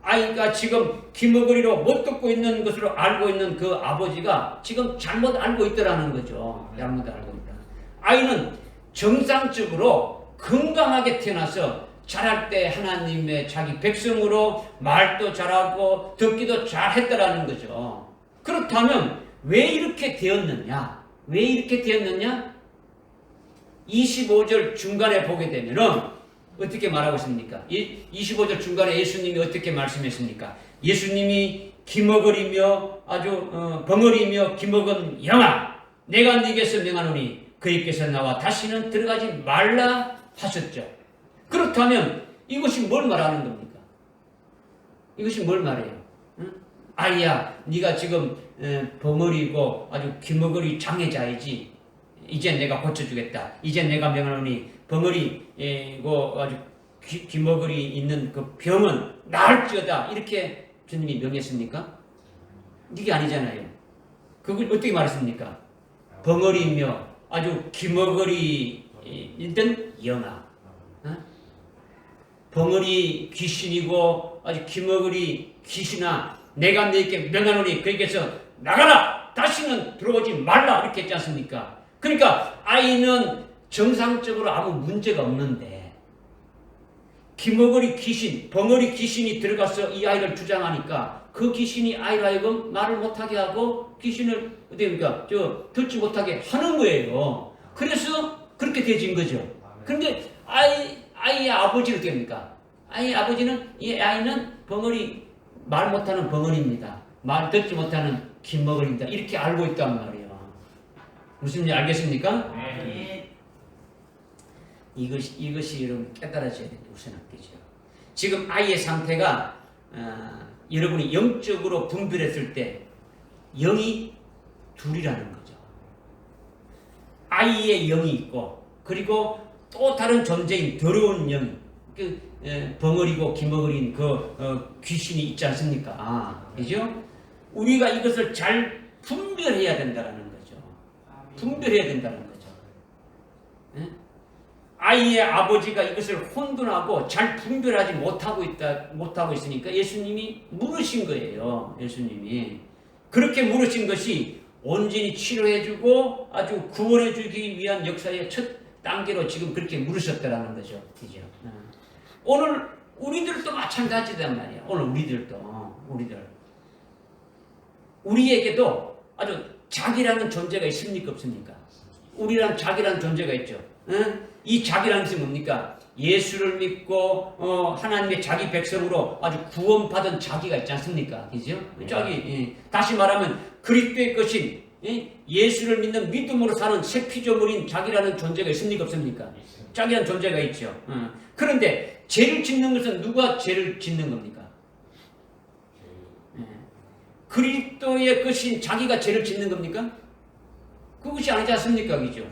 Speaker 1: 아이가 지금 귀머거리로 못 듣고 있는 것으로 알고 있는 그 아버지가 지금 잘못 알고 있더라는 거죠. 잘못 알고 있다. 아이는 정상적으로 건강하게 태어나서 자랄 때 하나님의 자기 백성으로 말도 잘하고 듣기도 잘했더라는 거죠. 그렇다면 왜 이렇게 되었느냐? 왜 이렇게 되었느냐? 25절 중간에 보게 되면은 어떻게 말하고 있습니까? 25절 중간에 예수님이 어떻게 말씀했습니까? 예수님이 기먹으리며 아주 벙어리며 기먹은 영아 내가 네게서 명하노니 그에게서 나와 다시는 들어가지 말라 하셨죠. 그렇다면 이것이 뭘 말하는 겁니까? 이것이 뭘 말해요? 아이야 네가 지금 벙어리고 아주 기먹으리 장애자이지 이제 내가 고쳐주겠다. 이제 내가 명하노니 벙어리고 아주 귀머거리 있는 그 병은 나을지어다. 이렇게 주님이 명했습니까? 이게 아니잖아요. 그걸 어떻게 말했습니까? 벙어리며 아주 귀머거리 있던 영아. 벙어리 귀신이고 아주 귀머거리 귀신아 내가 너에게 명하노니 그에게서 나가라. 다시는 들어오지 말라. 이렇게 했지 않습니까? 그러니까 아이는 정상적으로 아무 문제가 없는데 귀머거리 귀신, 벙어리 귀신이 들어가서 이 아이를 주장하니까 그 귀신이 아이를 하여금 말을 못하게 하고 귀신을 어떻게입니까? 듣지 못하게 하는 거예요. 그래서 그렇게 되진 거죠. 그런데 아이의 아버지는 어떻게 됩니까? 아이의 아버지는 이 아이는 벙어리 말 못하는 벙어리입니다. 말 듣지 못하는 귀머거리입니다. 이렇게 알고 있단 말이에요. 무슨 일 알겠습니까? 네. 이것이 여러분 깨달아져야 되는 우선 학교죠. 지금 아이의 상태가 여러분이 영적으로 분별했을 때 영이 둘이라는 거죠. 아이의 영이 있고 그리고 또 다른 존재인 더러운 영, 벙어리고 기머거린 귀신이 있지 않습니까? 그죠? 우리가 이것을 잘 분별해야 된다는 거죠. 분별해야 된다는 거죠. 네? 아이의 아버지가 이것을 혼돈하고 잘 분별하지 못하고 있으니까 예수님이 물으신 거예요. 예수님이. 그렇게 물으신 것이 온전히 치료해주고 아주 구원해주기 위한 역사의 첫 단계로 지금 그렇게 물으셨다라는 거죠. 그죠? 오늘 우리들도 마찬가지단 말이에요. 오늘 우리에게도 아주 자기라는 존재가 있습니까? 없습니까? 우리란 자기라는 존재가 있죠. 이 자기라는 것이 뭡니까? 예수를 믿고 하나님의 자기 백성으로 아주 구원받은 자기가 있지 않습니까? 그죠? 자기. 다시 말하면 그리스도의 것인 예수를 믿는 믿음으로 사는 새 피조물인 자기라는 존재가 있습니까? 없습니까? 자기라는 존재가 있죠. 그런데 죄를 짓는 것은 누가 죄를 짓는 겁니까? 그리스도의 것인 자기가 죄를 짓는 겁니까? 그것이 아니지 않습니까? 그죠?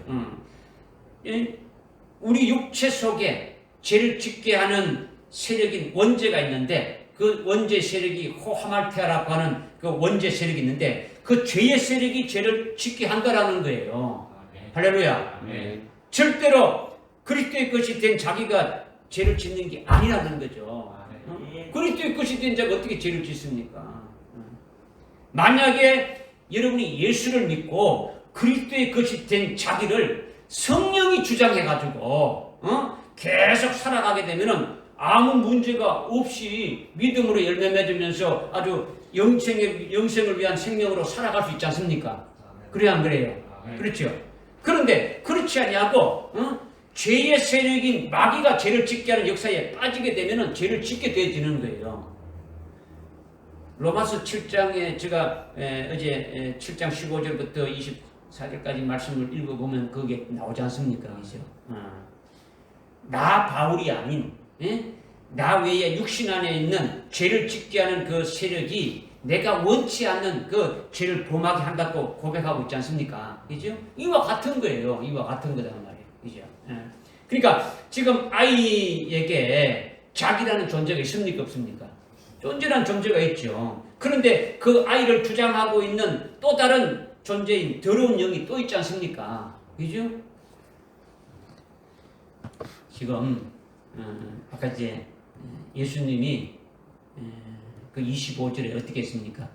Speaker 1: 우리 육체 속에 죄를 짓게 하는 세력인 원죄가 있는데 그 원죄 세력이 호하말테아라고 하는 그 원죄 세력이 있는데 그 죄의 세력이 죄를 짓게 한다라는 거예요. 할렐루야. 절대로 그리스도의 것이 된 자기가 죄를 짓는 게 아니라는 거죠. 그리스도의 것이 된 자가 어떻게 죄를 짓습니까? 만약에 여러분이 예수를 믿고 그리스도의 것이 된 자기를 성령이 주장해가지고 계속 살아가게 되면은 아무 문제가 없이 믿음으로 열매 맺으면서 아주 영생을 위한 생명으로 살아갈 수 있지 않습니까? 그래야 안 그래요? 그렇죠? 그런데 그렇지 아니하고 죄의 세력인 마귀가 죄를 짓게 하는 역사에 빠지게 되면은 죄를 짓게 되어지는 거예요. 로마서 7장에 제가 어제 7장 15절부터 24절까지 말씀을 읽어보면 그게 나오지 않습니까? 그죠? 나 바울이 아닌 나 외에 육신 안에 있는 죄를 짓게 하는 그 세력이 내가 원치 않는 그 죄를 범하게 한다고 고백하고 있지 않습니까? 그죠? 이와 같은 거예요. 이와 같은 거다 말이에요. 그죠? 그러니까 지금 아이에게 자기라는 존재가 있습니까? 없습니까? 존재라는 존재가 있죠. 그런데 그 아이를 주장하고 있는 또 다른 존재인 더러운 영이 또 있지 않습니까? 그죠? 지금 아까 이제 예수님이 그 25절에 어떻게 했습니까?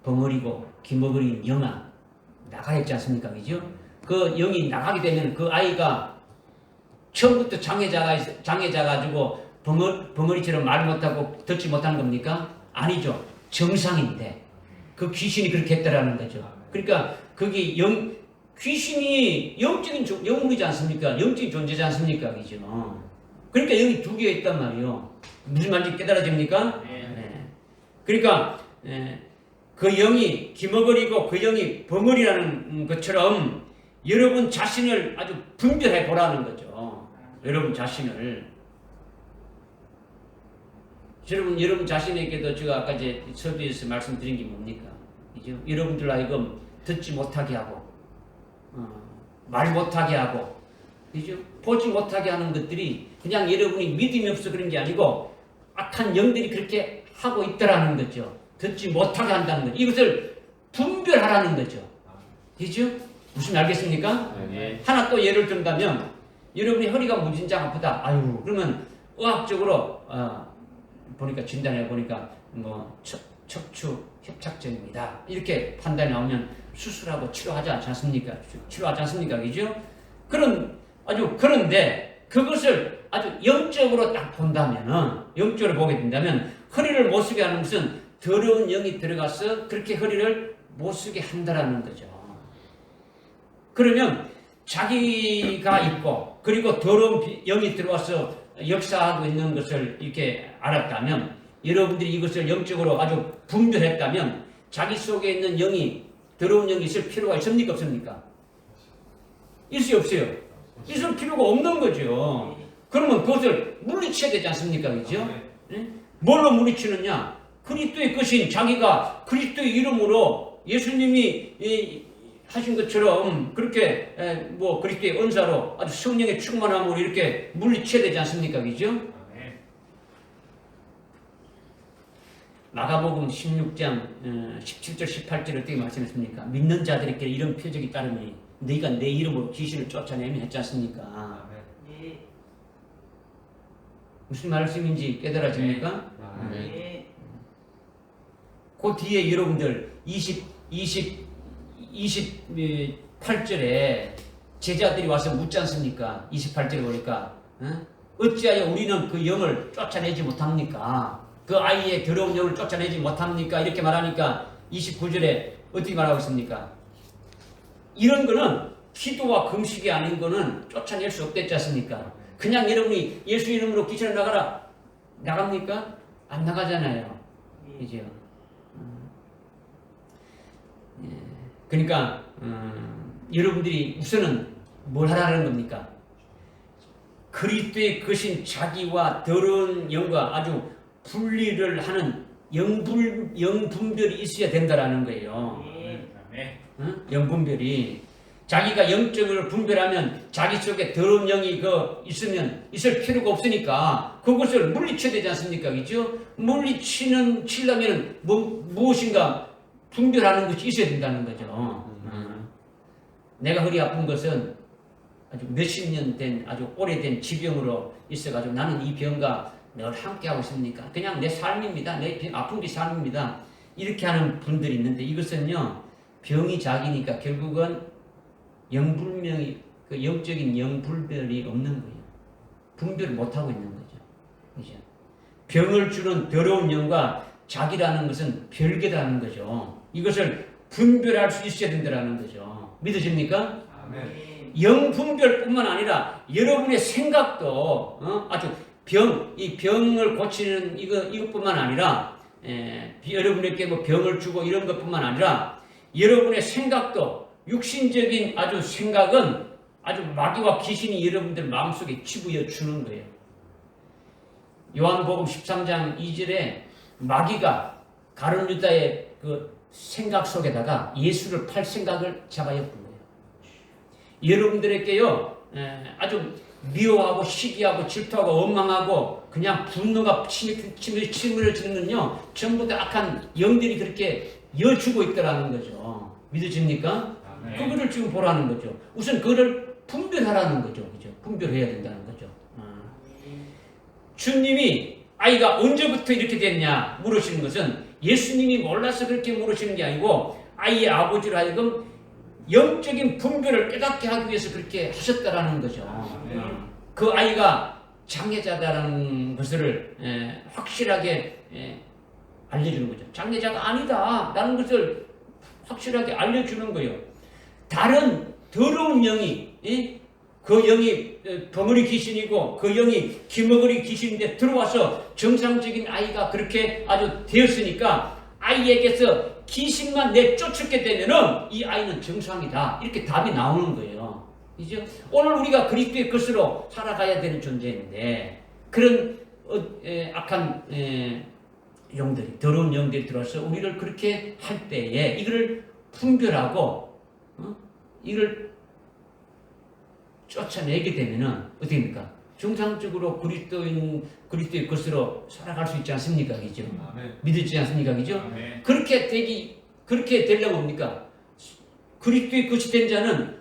Speaker 1: 벙어리고 기머거린 영아 나가 있지 않습니까? 그죠? 그 영이 나가게 되면 그 아이가 처음부터 장애자가지고 벙어리처럼 말 못하고 듣지 못하는 겁니까? 아니죠. 정상인데 그 귀신이 그렇게 했다라는 거죠. 그러니까 그게 귀신이 영적인 영물이지 않습니까? 영적인 존재지 않습니까? 그죠? 그러니까 영이 두 개가 있단 말이에요. 무슨 말인지 깨달아집니까? 네. 그러니까 그 영이 기머거리고 그 영이 벙어리라는 것처럼 여러분 자신을 아주 분별해 보라는 거죠. 여러분 자신을. 여러분 자신에게도 제가 아까 이제 서두에서 말씀드린 게 뭡니까? 그죠? 여러분들 하여금 듣지 못하게 하고 말 못하게 하고 그죠? 보지 못하게 하는 것들이 그냥 여러분이 믿음이 없어 그런 게 아니고 악한 영들이 그렇게 하고 있더라는 거죠. 듣지 못하게 한다는 거죠. 이것을 분별하라는 거죠. 그죠? 무슨 알겠습니까?
Speaker 2: 네.
Speaker 1: 하나 또 예를 든다면 여러분이 허리가 무진장 아프다. 아유 그러면 의학적으로 보니까 진단해 보니까 뭐 척추 협착증입니다. 이렇게 판단이 나오면 수술하고 치료하지 않습니까? 치료하지 않습니까? 그죠? 그런데 그것을 아주 영적으로 딱 본다면은, 영적으로 보게 된다면, 허리를 못 쓰게 하는 것은 더러운 영이 들어가서 그렇게 허리를 못 쓰게 한다라는 거죠. 그러면 자기가 있고, 그리고 더러운 영이 들어와서 역사하고 있는 것을 이렇게 알았다면, 여러분들이 이것을 영적으로 아주 분별했다면, 자기 속에 있는 영이, 더러운 영이 있을 필요가 있습니까? 없습니까? 있어요? 없어요? 있을 필요가 없는 거죠. 그러면 그것을 물리쳐야 되지 않습니까? 그죠? 네? 뭘로 물리치느냐? 그리스도의 것인 자기가 그리스도의 이름으로 예수님이 하신 것처럼 그렇게 뭐 그리스도의 은사로 아주 성령의 충만함으로 이렇게 물리쳐야 되지 않습니까? 그죠? 마가복음 16장 17절 18절 어떻게 말씀했습니까? 믿는 자들에게 이런 표적이 따르니 너희가 내 이름으로 귀신을 쫓아내면 했지 않습니까? 무슨 말씀인지 깨달아집니까? 그 뒤에 여러분들 28절에 제자들이 와서 묻지 않습니까? 28절에 보니까 어찌하여 우리는 그 영을 쫓아내지 못합니까? 그 아이의 더러운 영을 쫓아내지 못합니까? 이렇게 말하니까 29절에 어떻게 말하고 있습니까? 이런 거는 기도와 금식이 아닌 거는 쫓아낼 수 없댔지 않습니까? 그냥 여러분이 예수 이름으로 귀신을 나가라 나갑니까? 안 나가잖아요. 그죠? 그러니까 여러분들이 우선은 뭘 하라는 겁니까? 그리스도의 것인 자기와 더러운 영과 아주 분리를 하는 영분별이 있어야 된다라는 거예요. 영분별이. 자기가 영적으로 분별하면 자기 속에 더러운 영이 있을 필요가 없으니까 그것을 물리쳐야 되지 않습니까? 그죠? 치려면 무엇인가 분별하는 것이 있어야 된다는 거죠. 내가 허리 아픈 것은 아주 몇십 년 된 아주 오래된 지병으로 있어가지고 나는 이 병과 늘 함께하고 있습니까? 그냥 내 삶입니다. 내 아픈 게 삶입니다. 이렇게 하는 분들이 있는데 이것은요, 병이 자기니까 결국은 영불명이, 영적인 영불별이 없는 거예요. 분별을 못하고 있는 거죠. 그죠? 병을 주는 더러운 영과 자기라는 것은 별개라는 거죠. 이것을 분별할 수 있어야 된다는 거죠. 믿으십니까?
Speaker 2: 아멘.
Speaker 1: 영분별뿐만 아니라 여러분의 생각도 아주 이 병을 고치는 이것뿐만 아니라 여러분에게 병을 주고 이런 것뿐만 아니라 여러분의 생각도 육신적인 아주 생각은 아주 마귀와 귀신이 여러분들 마음속에 집어여 주는 거예요. 요한복음 13장 2절에 마귀가 가룟 유다의 생각 속에다가 예수를 팔 생각을 잡아였던 거예요. 여러분들에게요, 아주 미워하고 시기하고 질투하고 원망하고 그냥 분노가 치밀어지는요, 전부 다 악한 영들이 그렇게 여주고 있더라는 거죠. 믿으십니까?
Speaker 2: 네.
Speaker 1: 그거를 지금 보라는 거죠. 우선 그거를 분별하라는 거죠. 그죠? 분별해야 된다는 거죠. 주님이 아이가 언제부터 이렇게 됐냐 물으시는 것은 예수님이 몰라서 그렇게 물으시는 게 아니고 아이의 아버지로 하여금 영적인 분별을 깨닫게 하기 위해서 그렇게 하셨다라는 거죠. 그 아이가 장애자다라는 것을 확실하게 알려주는 거죠. 장애자가 아니다 라는 것을 확실하게 알려주는 거예요. 다른 더러운 영이, 그 영이 벙어리 귀신이고 그 영이 기머거리 귀신인데 들어와서 정상적인 아이가 그렇게 아주 되었으니까 아이에게서 귀신만 내쫓게 되면은 이 아이는 정상이다. 이렇게 답이 나오는 거예요. 이제 오늘 우리가 그리스도의 것으로 살아가야 되는 존재인데 그런 악한 영들이, 더러운 영들이 들어와서 우리를 그렇게 할 때에 이거를 분별하고 이걸 쫓아내게 되면은 어떻게 됩니까? 정상적으로 그리스도의 것으로 살아갈 수 있지 않습니까? 그죠? 믿지 않습니까? 그죠? 그렇게 되려면 뭡니까? 그리스도의 것이 된 자는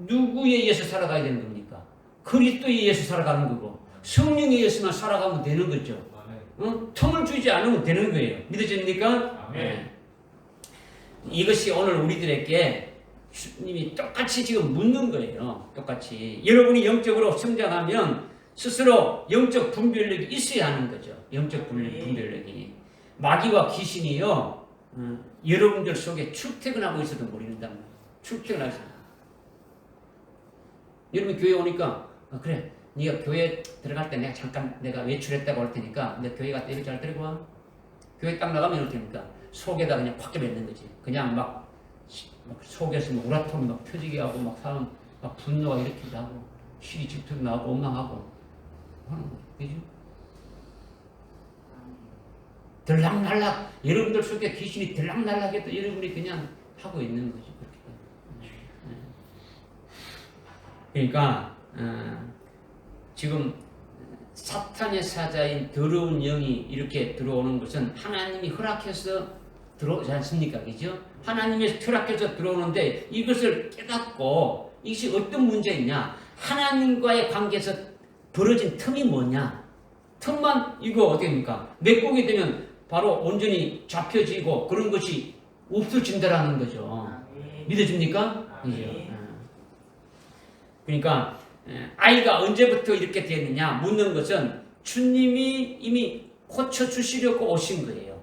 Speaker 1: 누구에 의해서 살아가야 되는 겁니까? 그리스도에 의해서 살아가는 거고 성령에 의해서만 살아가면 되는 거죠. 틈을 주지 않으면 되는 거예요. 믿으십니까? 이것이 오늘 우리들에게 주님이 똑같이 지금 묻는 거예요. 똑같이. 여러분이 영적으로 성장하면 스스로 영적 분별력이 있어야 하는 거죠. 영적 분별력이. 마귀와 귀신이요, 여러분들 속에 출퇴근하고 있어도 모른단 말이에요. 출퇴근하고 있어요. 여러분 교회 오니까, 그래, 네가 교회 들어갈 때 내가 외출했다고 할 테니까, 내 교회 갔다 이거 잘 데리고 와. 교회 딱 나가면 어떻게 됩니까? 속에다 그냥 확 껴뱉는 거지. 그냥 막 속에서 우라통이 막 터지게 하고 사람 분노가 일으키기도 하고 시리 질투도 나고 원망하고 하는 거죠. 그죠? 들락날락 여러분들 속에 귀신이 들락날락해도 여러분이 그냥 하고 있는 거죠. 그러니까 지금 사탄의 사자인 더러운 영이 이렇게 들어오는 것은 하나님이 허락해서 들어오지 않습니까? 그죠? 하나님의 허락해서 들어오는데 이것을 깨닫고 이것이 어떤 문제이냐? 하나님과의 관계에서 벌어진 틈이 뭐냐? 틈만 이거 어떻게 됩니까? 메꾸게 되면 바로 온전히 잡혀지고 그런 것이 없어진다라는 거죠. 믿어집니까? 그러니까 아이가 언제부터 이렇게 됐느냐 묻는 것은 주님이 이미 고쳐주시려고 오신 거예요.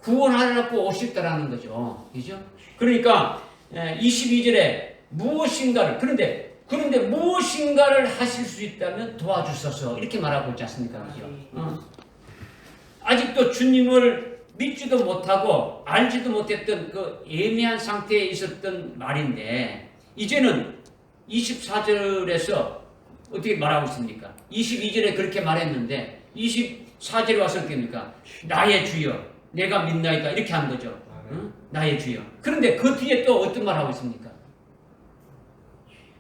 Speaker 1: 구원하려고 오셨다라는 거죠. 그죠? 그러니까 22절에 무엇인가를 그런데 무엇인가를 하실 수 있다면 도와주소서 이렇게 말하고 있지 않습니까? 그죠? 아직도 주님을 믿지도 못하고 알지도 못했던 그 애매한 상태에 있었던 말인데 이제는 24절에서 어떻게 말하고 있습니까? 22절에 그렇게 말했는데 24절에 와서 어떻게 합니까? 나의 주여 내가 믿나이다 이렇게 한 거죠. 응? 나의 주여. 그런데 그 뒤에 또 어떤 말 하고 있습니까?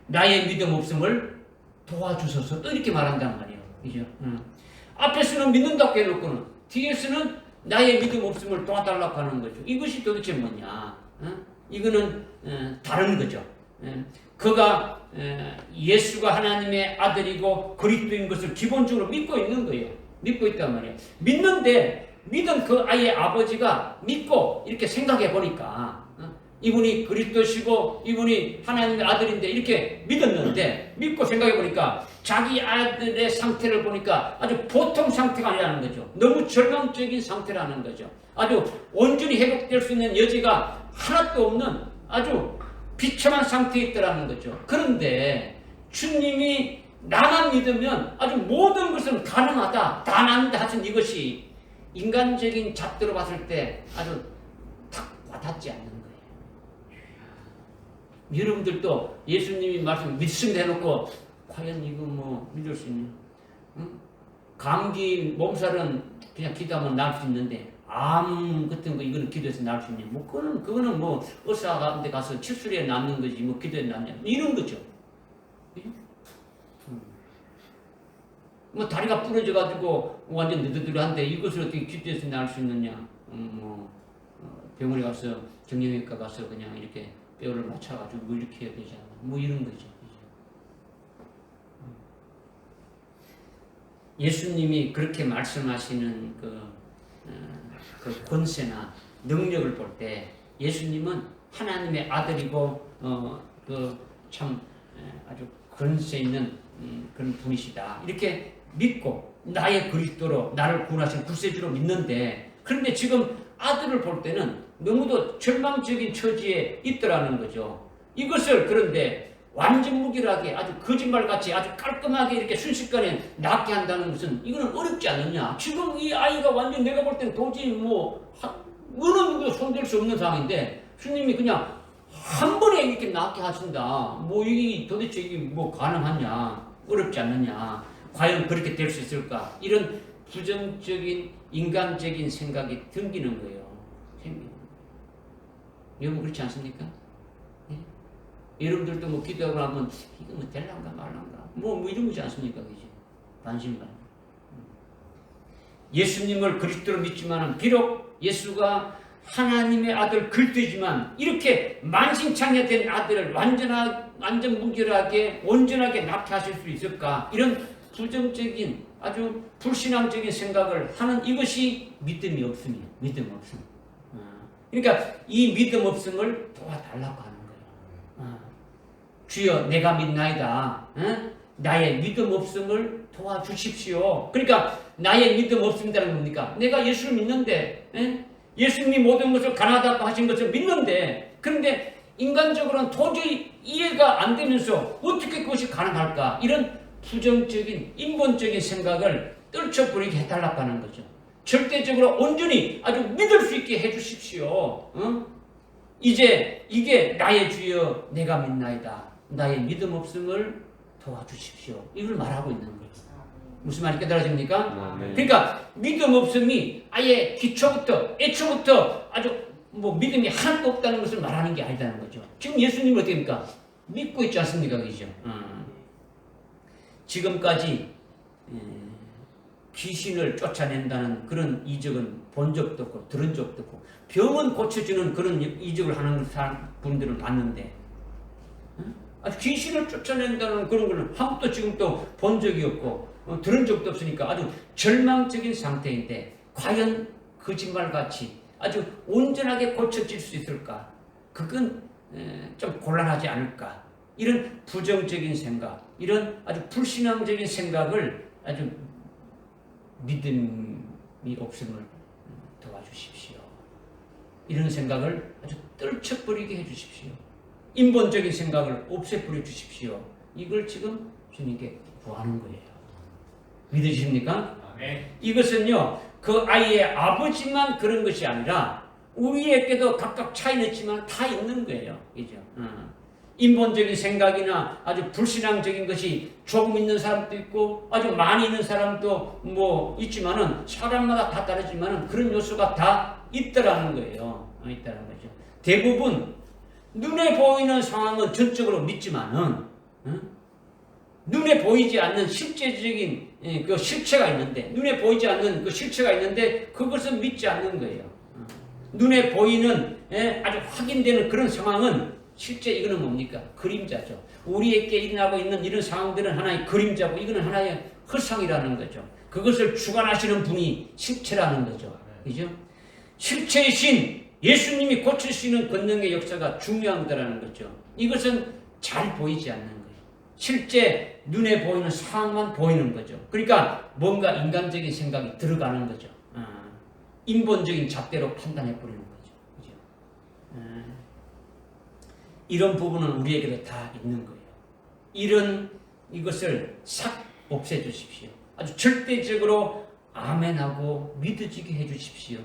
Speaker 1: 나의 믿음 없음을 도와주소서 또 이렇게 말한단 말이에요. 그죠? 앞에서는 믿는다고 해놓고는 뒤에서는 나의 믿음 없음을 도와달라고 하는 거죠. 이것이 도대체 뭐냐? 이거는 다른 거죠. 그가 예수가 하나님의 아들이고 그리스도인 것을 기본적으로 믿고 있는 거예요. 믿고 있단 말이에요. 믿는데 믿은 그 아이의 아버지가 믿고 이렇게 생각해 보니까 이분이 그리스도시고 이분이 하나님의 아들인데 이렇게 믿었는데 믿고 생각해 보니까 자기 아들의 상태를 보니까 아주 보통 상태가 아니라는 거죠. 너무 절망적인 상태라는 거죠. 아주 온전히 회복될 수 있는 여지가 하나도 없는 아주 비참한 상태에 있더라는 거죠. 그런데 주님이 나만 믿으면 아주 모든 것은 가능하다, 다 난다 하신 이것이 인간적인 잣대로 봤을 때 아주 탁 와닿지 않는 거예요. 여러분들도 예수님이 말씀 믿습니다 해놓고 과연 이거 뭐 믿을 수 있냐? 감기 몸살은 그냥 기도하면 나을 수 있는데 암 같은 거 이거는 기도해서 나을 수 있냐? 뭐 그거는 뭐 의사 같은데 가서 치수리에 남는 거지 뭐 기도에 남냐? 이런 거죠. 뭐 다리가 부러져가지고 완전 느드드한데 이것을 어떻게 기도해서 나을 수 있느냐? 병원에 가서 정형외과 가서 그냥 이렇게 뼈를 맞춰가지고 뭐 이렇게 해야 되잖아. 뭐 이런 거죠. 예수님이 그렇게 말씀하시는 그 권세나 능력을 볼 때 예수님은 하나님의 아들이고 참 아주 권세 있는 그런 분이시다. 이렇게 믿고 나의 그리스도로 나를 구원하신 구세주로 믿는데 그런데 지금 아들을 볼 때는 너무도 절망적인 처지에 있더라는 거죠. 이것을 그런데 완전 무결하게 아주 거짓말같이 아주 깔끔하게 이렇게 순식간에 낫게 한다는 것은 이거는 어렵지 않느냐. 지금 이 아이가 완전 내가 볼 때는 도저히 어느 누구도 손댈 수 없는 상황인데 주님이 그냥 한 번에 이렇게 낫게 하신다. 뭐 이게 도대체 이게 뭐 가능하냐. 어렵지 않느냐. 과연 그렇게 될 수 있을까. 이런 부정적인 인간적인 생각이 든기는 거예요. 여러분 그렇지 않습니까? 여러분들도 뭐 기도하고 나면 이거 뭐 될란가 말란가 뭐 이런 거지 않습니까? 그지? 반신반. 예수님을 그리스도로 믿지만은 비록 예수가 하나님의 아들 그리스도이지만 이렇게 만신창이된 아들을 완전 무결하게 온전하게 낙태하실 수 있을까? 이런 부정적인 아주 불신앙적인 생각을 하는 이것이 믿음이 없음이에요. 믿음 없음. 그러니까 이 믿음 없음을 도와달라고 하는 거예요. 주여 내가 믿나이다. 나의 믿음 없음을 도와주십시오. 그러니까 나의 믿음 없음이라는 겁니까? 내가 예수를 믿는데 예수님이 모든 것을 가능하다고 하신 것을 믿는데 그런데 인간적으로는 도저히 이해가 안 되면서 어떻게 그것이 가능할까? 이런 부정적인 인본적인 생각을 떨쳐버리게 해달라고 하는 거죠. 절대적으로 온전히 아주 믿을 수 있게 해주십시오. 이제 이게 나의 주여 내가 믿나이다. 나의 믿음 없음을 도와주십시오. 이걸 말하고 있는 거예요. 무슨 말이 깨달아집니까? 그러니까 믿음 없음이 아예 기초부터 애초부터 아주 뭐 믿음이 하나도 없다는 것을 말하는 게 아니라는 거죠. 지금 예수님은 어떻게 합니까? 믿고 있지 않습니까? 그죠? 지금까지 귀신을 쫓아낸다는 그런 이적은 본 적도 없고 들은 적도 없고 병은 고쳐주는 그런 이적을 하는 분들을 봤는데 아주 귀신을 쫓아낸다는 그런 거는 한 번도 지금도 본 적이 없고 들은 적도 없으니까 아주 절망적인 상태인데 과연 거짓말같이 아주 온전하게 고쳐질 수 있을까? 그건 좀 곤란하지 않을까? 이런 부정적인 생각, 이런 아주 불신앙적인 생각을 아주 믿음이 없음을 도와주십시오. 이런 생각을 아주 떨쳐버리게 해주십시오. 인본적인 생각을 없애버려 주십시오. 이걸 지금 주님께 구하는 거예요. 믿으십니까? 이것은요, 그 아이의 아버지만 그런 것이 아니라 우리에게도 각각 차이는 있지만 다 있는 거예요. 그죠? 인본적인 생각이나 아주 불신앙적인 것이 조금 있는 사람도 있고 아주 많이 있는 사람도 뭐 있지만은 사람마다 다 다르지만은 그런 요소가 다 있더라는 거예요. 있다는 거죠. 대부분 눈에 보이는 상황은 전적으로 믿지만은 눈에 보이지 않는 실제적인 그 실체가 있는데, 눈에 보이지 않는 그 실체가 있는데 그것은 믿지 않는 거예요. 눈에 보이는 아주 확인되는 그런 상황은 실제 이거는 뭡니까? 그림자죠. 우리에게 일어나고 있는 이런 상황들은 하나의 그림자고 이거는 하나의 허상이라는 거죠. 그것을 주관하시는 분이 실체라는 거죠. 그죠? 실체이신 예수님이 고칠 수 있는 권능의 역사가 중요한 거라는 거죠. 이것은 잘 보이지 않는 거예요. 실제 눈에 보이는 상황만 보이는 거죠. 그러니까 뭔가 인간적인 생각이 들어가는 거죠. 인본적인 잣대로 판단해버리는 거죠. 그죠? 이런 부분은 우리에게도 다 있는 거예요. 이것을 싹 없애주십시오. 아주 절대적으로 아멘하고 믿어지게 해주십시오.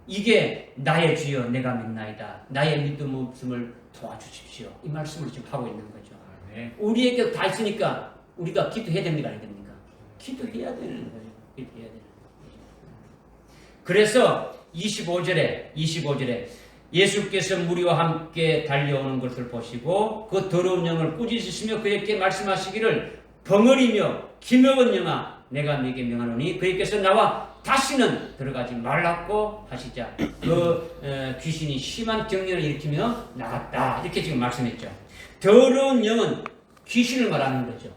Speaker 1: 이게 나의 주여 내가 믿나이다. 나의 믿음 없음을 도와주십시오. 이 말씀을 지금 하고 있는 거죠. 우리에게 다 있으니까 우리가 기도해야 됩니까? 안 됩니까? 기도해야 되는 거예요. 기도해야 되는 거죠. 그래서 25절에 예수께서 무리와 함께 달려오는 것을 보시고 그 더러운 영을 꾸짖으시며 그에게 말씀하시기를 벙어리며 기먹은 영아 내가 네게 명하노니 그에게서 나와 다시는 들어가지 말라고 하시자 그 귀신이 심한 경련을 일으키며 나갔다. 이렇게 지금 말씀했죠. 더러운 영은 귀신을 말하는 거죠.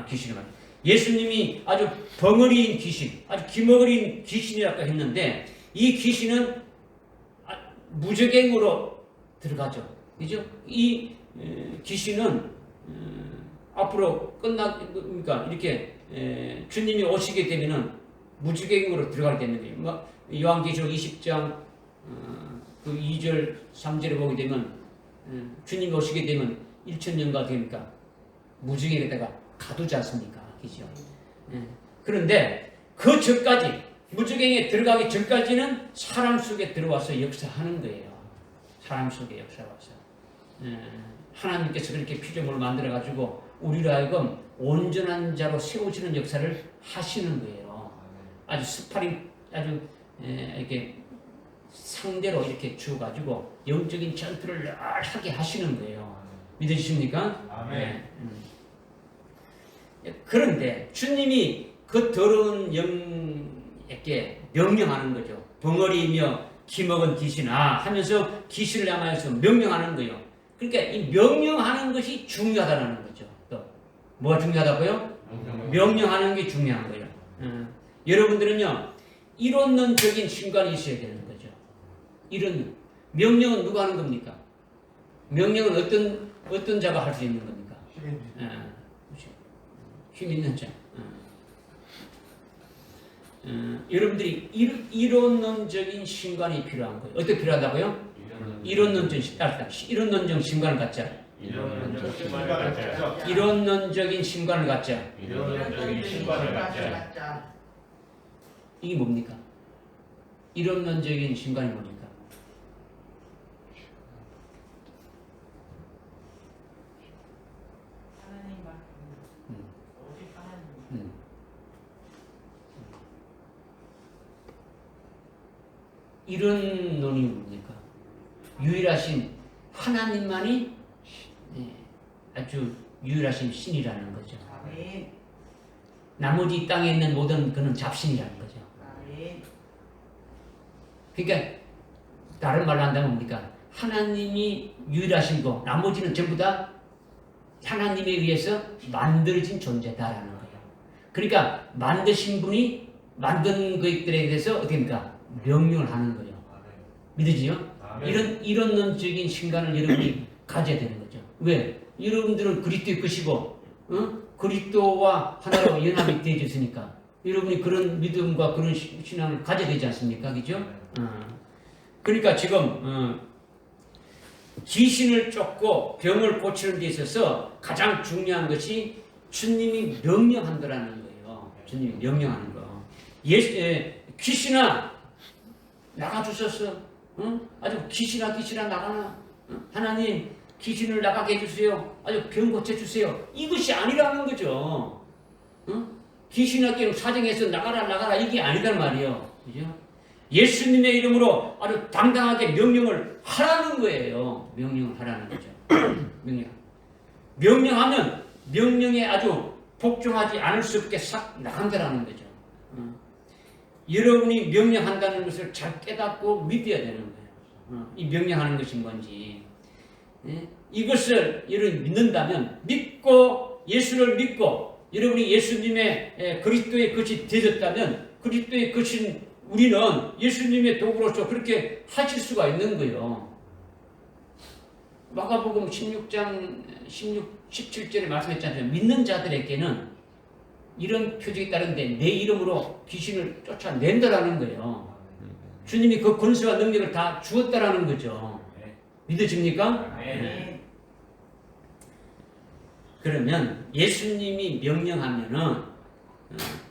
Speaker 1: 귀신을 말하는. 예수님이 아주 벙어리인 귀신, 아주 기먹어린 귀신이라고 했는데 이 귀신은 무적행으로 들어가죠. 그죠? 이 귀신은 앞으로 그러니까 이렇게 주님이 오시게 되면은 무적행으로 들어가게 되는 거예요. 요한계시록 20장 그 2절 3절에 보게 되면 주님이 오시게 되면 1000년가 되니까 무적행에다가 가두지 않습니까? 그죠? 그런데 그 전까지 무적행에 들어가기 전까지는 사람 속에 들어와서 역사하는 거예요. 사람 속에 역사와서 하나님께서 그렇게 피조물을 만들어 가지고 우리로 하여금 온전한 자로 세워지는 역사를 하시는 거예요. 아주 스파링 아주 이렇게 상대로 이렇게 주어가지고 영적인 전투를 하게 하시는 거예요. 믿으십니까? 네. 그런데 주님이 그 더러운 영에게 명령하는 거죠. 벙어리며 기먹은 귀신아 하면서 귀신을 향하여서 명령하는 거예요. 그러니까 이 명령하는 것이 중요하다는 거죠. 또 뭐가 중요하다고요? 명령하는 게 중요한 거예요. 여러분들은요 이론론적인 신관이 있어야 되는 거죠. 이런 명령은 누가 하는 겁니까? 명령은 어떤 자가 할 수 있는 겁니까? 힘 있는 자. 여러분들이 이론론적인 신관이 필요한 거예요. 어떻게 필요하다고요? 이론론적인 신관을 갖자. 이론론적인 신관을 갖자. 이게 뭡니까? 이론론적인 신관이 뭡니까? 이런 논이 뭡니까? 유일하신 하나님만이 아주 유일하신 신이라는 거죠. 나머지 이 땅에 있는 모든 그는 잡신이라는 거죠. 그러니까 다른 말로 한다면 뭡니까? 하나님이 유일하신 거, 나머지는 전부 다 하나님에 의해서 만들어진 존재다라는 거예요. 그러니까 만드신 분이 만든 것들에 대해서 어떻게 합니까? 명령을 하는 거예요. 믿으지요? 이런 논적인 신간을 여러분이 가져야 되는 거죠. 왜? 여러분들은 그리스도의 것이고 그리스도와 하나로 연합이 되어졌으니까 여러분이 그런 믿음과 그런 신앙을 가져야 되지 않습니까? 그죠? 그러니까 지금 귀신을 쫓고 병을 고치는 데 있어서 가장 중요한 것이 주님이 명령한다라는 거예요. 주님이 명령하는 거. 귀신아 나가주셨어. 아주 귀신아 나가나. 하나님 귀신을 나가게 해주세요. 아주 병 고쳐주세요. 이것이 아니라는 거죠. 귀신에게 사정해서 나가라 이게 아니란 말이에요. 그죠? 예수님의 이름으로 아주 당당하게 명령을 하라는 거예요. 명령을 하라는 거죠. 명령하면 명령에 아주 복종하지 않을 수 없게 싹 나간다라는 거죠. 여러분이 명령한다는 것을 잘 깨닫고 믿어야 되는 거예요. 이 명령하는 것이 뭔지. 이것을 여러분이 믿는다면, 믿고 예수를 믿고 여러분이 예수님의 그리스도의 것이 되셨다면, 그리스도의 것인 우리는 예수님의 도구로서 그렇게 하실 수가 있는 거예요. 마가복음 16장 17절에 말씀했지 않습니까? 믿는 자들에게는 이런 표적이 따른데 내 이름으로 귀신을 쫓아낸다라는 거예요. 주님이 그 권세와 능력을 다 주었다라는 거죠. 믿으십니까?
Speaker 2: 네.
Speaker 1: 그러면 예수님이 명령하면은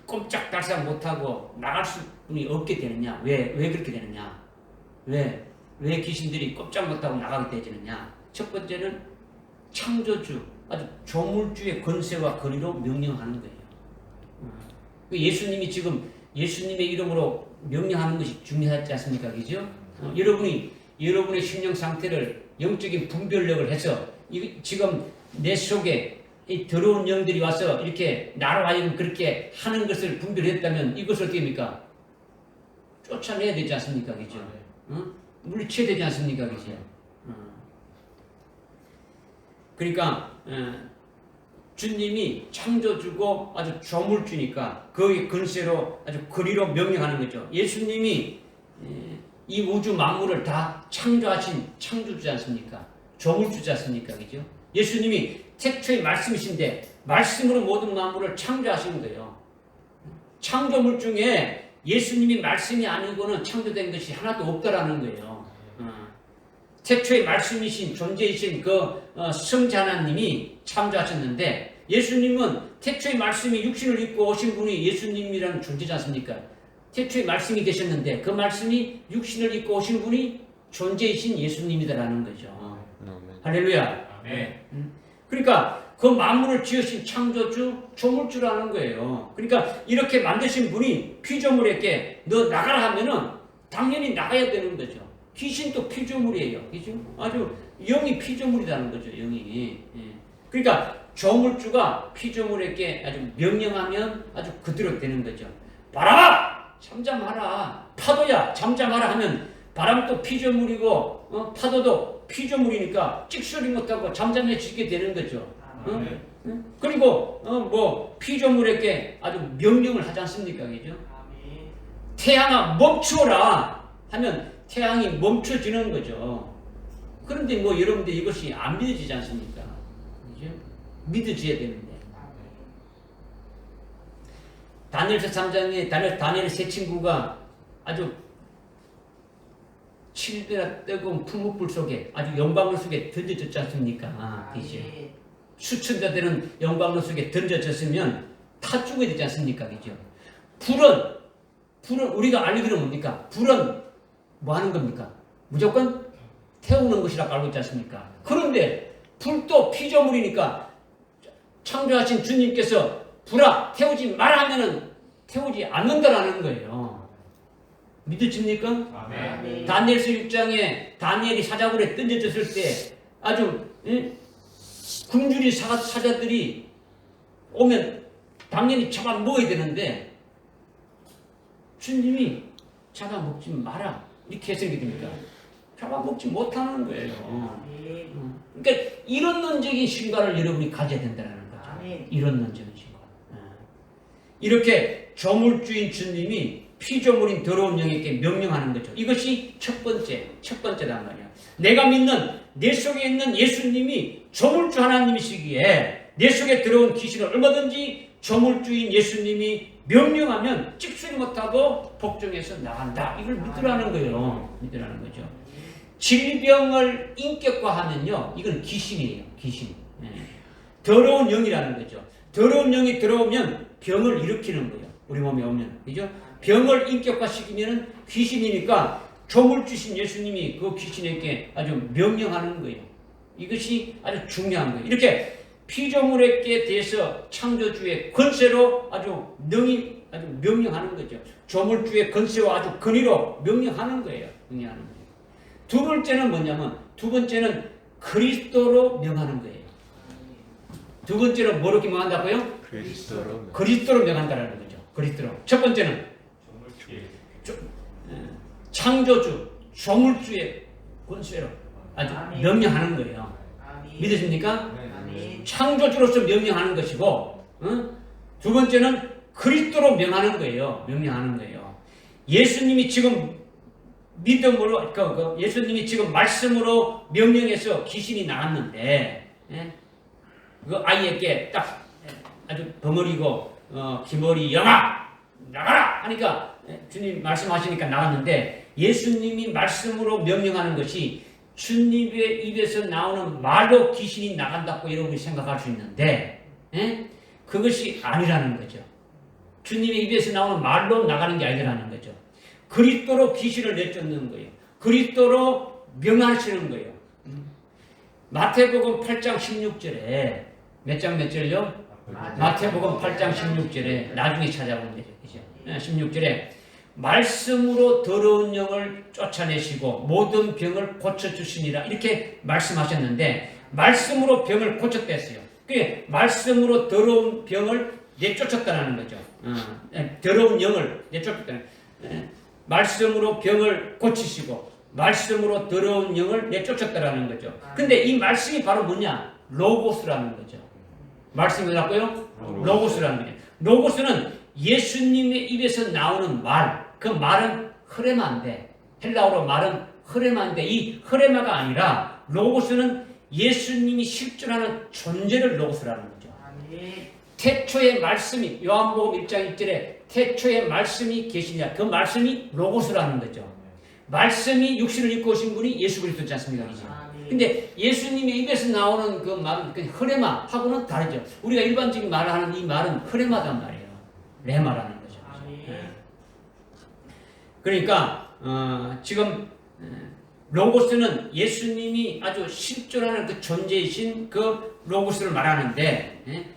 Speaker 1: 꼼짝달싹 못하고 나갈 수분이 없게 되느냐? 왜 그렇게 되느냐? 왜 귀신들이 꼼짝 못하고 나가게 되느냐? 첫 번째는 창조주, 아주 조물주의 권세와 권위로 명령하는 거예요. 예수님이 지금 예수님의 이름으로 명령하는 것이 중요하지 않습니까? 그죠? 여러분의 심령 상태를 영적인 분별력을 해서 지금 내 속에 이 더러운 영들이 와서 이렇게 나로 하여금 그렇게 하는 것을 분별했다면 이것을 어떻게 합니까? 쫓아내야 되지 않습니까? 그죠? 물리쳐야 되지 않습니까? 그죠? 그러니까 주님이 창조주고 아주 조물주니까 거기에 근세로 아주 거리로 명령하는 거죠. 예수님이 이 우주 만물을 다 창조하신 창조주지 않습니까? 조물주지 않습니까? 그죠? 예수님이 태초의 말씀이신데 말씀으로 모든 만물을 창조하신 거예요. 창조물 중에 예수님이 말씀이 아니고는 창조된 것이 하나도 없다라는 거예요. 태초의 말씀이신 존재이신 그 성자 하나님이 창조하셨는데 예수님은 태초의 말씀이 육신을 입고 오신 분이 예수님이라는 존재지 않습니까? 태초의 말씀이 계셨는데 그 말씀이 육신을 입고 오신 분이 존재이신 예수님이다라는 거죠. 할렐루야. 그러니까 그 만물을 지으신 창조주, 조물주라는 거예요. 그러니까 이렇게 만드신 분이 피조물에게 너 나가라 하면은 당연히 나가야 되는 거죠. 귀신도 피조물이에요. 그죠? 아주 영이 피조물이라는 거죠. 영이. 그러니까 조물주가 피조물에게 아주 명령하면 아주 그대로 되는 거죠. 바람아! 잠잠하라. 파도야! 잠잠하라 하면 바람도 피조물이고 파도도 피조물이니까 찍소리 못하고 잠잠해지게 되는 거죠. 그리고 피조물에게 아주 명령을 하지 않습니까? 그죠? 태양아 멈추어라 하면 태양이 멈춰지는 거죠. 그런데 여러분들 이것이 안 믿어지지 않습니까? 그죠? 믿어져야 되는데. 다니엘서 3장에 다니엘 세 친구가 아주 7배나 뜨거운 풍목불 속에 아주 영광로 속에 던져졌지 않습니까? 그죠? 수천자 되는 영광로 속에 던져졌으면 타 죽어야 되지 않습니까? 그죠? 불은 우리가 알기로는 뭡니까? 불은 뭐 하는 겁니까? 무조건 태우는 것이라고 알고 있지 않습니까? 그런데 불도 피조물이니까 창조하신 주님께서 불아 태우지 마라 하면은 태우지 않는다라는 거예요. 믿으십니까?
Speaker 2: 아멘.
Speaker 1: 다니엘서 6장에 다니엘이 사자굴에 던져졌을 때 아주 굶주린 사자들이 오면 당연히 잡아 먹어야 되는데 주님이 잡아 먹지 마라 이렇게 해석이 됩니까? 잡아 먹지 못하는 거예요. 그러니까 이런론적인 신과를 여러분이 가져야 된다는 거죠. 이런론적인 신과. 이렇게 조물주인 주님이 피조물인 더러운 영에게 명령하는 거죠. 이것이 첫 번째란 말이야. 내가 믿는 내 속에 있는 예수님이 조물주 하나님이시기에 내 속에 들어온 귀신을 얼마든지 조물주인 예수님이 명령하면 찍소리 못하고 복종해서 나간다. 이걸 믿으라는 거예요. 믿으라는 거죠. 질병을 인격화하면요, 이건 귀신이에요. 귀신. 더러운 영이라는 거죠. 더러운 영이 들어오면 병을 일으키는 거예요. 우리 몸에 오면, 그죠? 병을 인격화시키면은 귀신이니까 조물주신 예수님이 그 귀신에게 아주 명령하는 거예요. 이것이 아주 중요한 거예요. 이렇게 피조물에게 대해서 창조주의 권세로 아주 명령하는 거죠. 조물주의 권세와 아주 권위로 명령하는 거예요. 명령하는 거예요. 두 번째는 뭐냐면, 두 번째는 그리스도로 명하는 거예요. 두 번째로 뭐로 명한다고요?
Speaker 3: 그리스도로
Speaker 1: 그리스도로 명한다라는 거죠. 그리스도로. 첫 번째는
Speaker 2: 정물주의
Speaker 1: 창조주, 조물주의 권세로 아주
Speaker 4: 아멘.
Speaker 1: 명령하는 거예요.
Speaker 4: 아멘.
Speaker 1: 믿으십니까?
Speaker 4: 아멘.
Speaker 1: 창조주로서 명령하는 것이고, 두 번째는 그리스도로 명하는 거예요. 명령하는 거예요. 예수님이 지금 믿음으로, 예수님이 지금 말씀으로 명령해서 귀신이 나갔는데, 예? 그 아이에게 딱 아주 벙어리고, 기머리 영아! 나가라! 하니까, 주님 말씀하시니까 나갔는데, 예수님이 말씀으로 명령하는 것이 주님의 입에서 나오는 말로 귀신이 나간다고 여러분이 생각할 수 있는데, 예? 그것이 아니라는 거죠. 주님의 입에서 나오는 말로 나가는 게 아니라는 거죠. 그리스도로 귀신을 내쫓는 거예요. 그리스도로 명하시는 거예요. 마태복음 8장 16절에 몇 절요? 마태복음 8장 16절에 나중에 찾아보면 되죠. 그죠? 16절에 말씀으로 더러운 영을 쫓아내시고 모든 병을 고쳐주시니라 이렇게 말씀하셨는데 말씀으로 병을 고쳤댔어요. 그게 말씀으로 더러운 병을 내쫓았다는 거죠. 더러운 영을 내쫓았다는 말씀으로 병을 고치시고 말씀으로 더러운 영을 내쫓았다는 거죠. 근데 이 말씀이 바로 뭐냐? 로고스라는 거죠. 말씀이 뭐라고요? 로고스라는 거죠. 로고스는 예수님의 입에서 나오는 말, 그 말은 흐레마인데 헬라어로 말은 흐레마인데 이 흐레마가 아니라 로고스는 예수님이 실존하는 존재를 로고스라는 거죠.
Speaker 4: 아멘.
Speaker 1: 태초의 말씀이 요한복음 1장 1절에 태초의 말씀이 계시냐 그 말씀이 로고스라는 거죠. 말씀이 육신을 입고 오신 분이 예수 그리스도지 않습니까?
Speaker 4: 아멘.
Speaker 1: 근데 예수님의 입에서 나오는 그 말은 그 흐레마하고는 다르죠. 우리가 일반적인 말을 하는 이 말은 흐레마단 말이에요. 레마라는 거죠.
Speaker 4: 아멘.
Speaker 1: 그러니까 지금 로고스는 예수님이 아주 실존하는 그 존재이신 그 로고스를 말하는데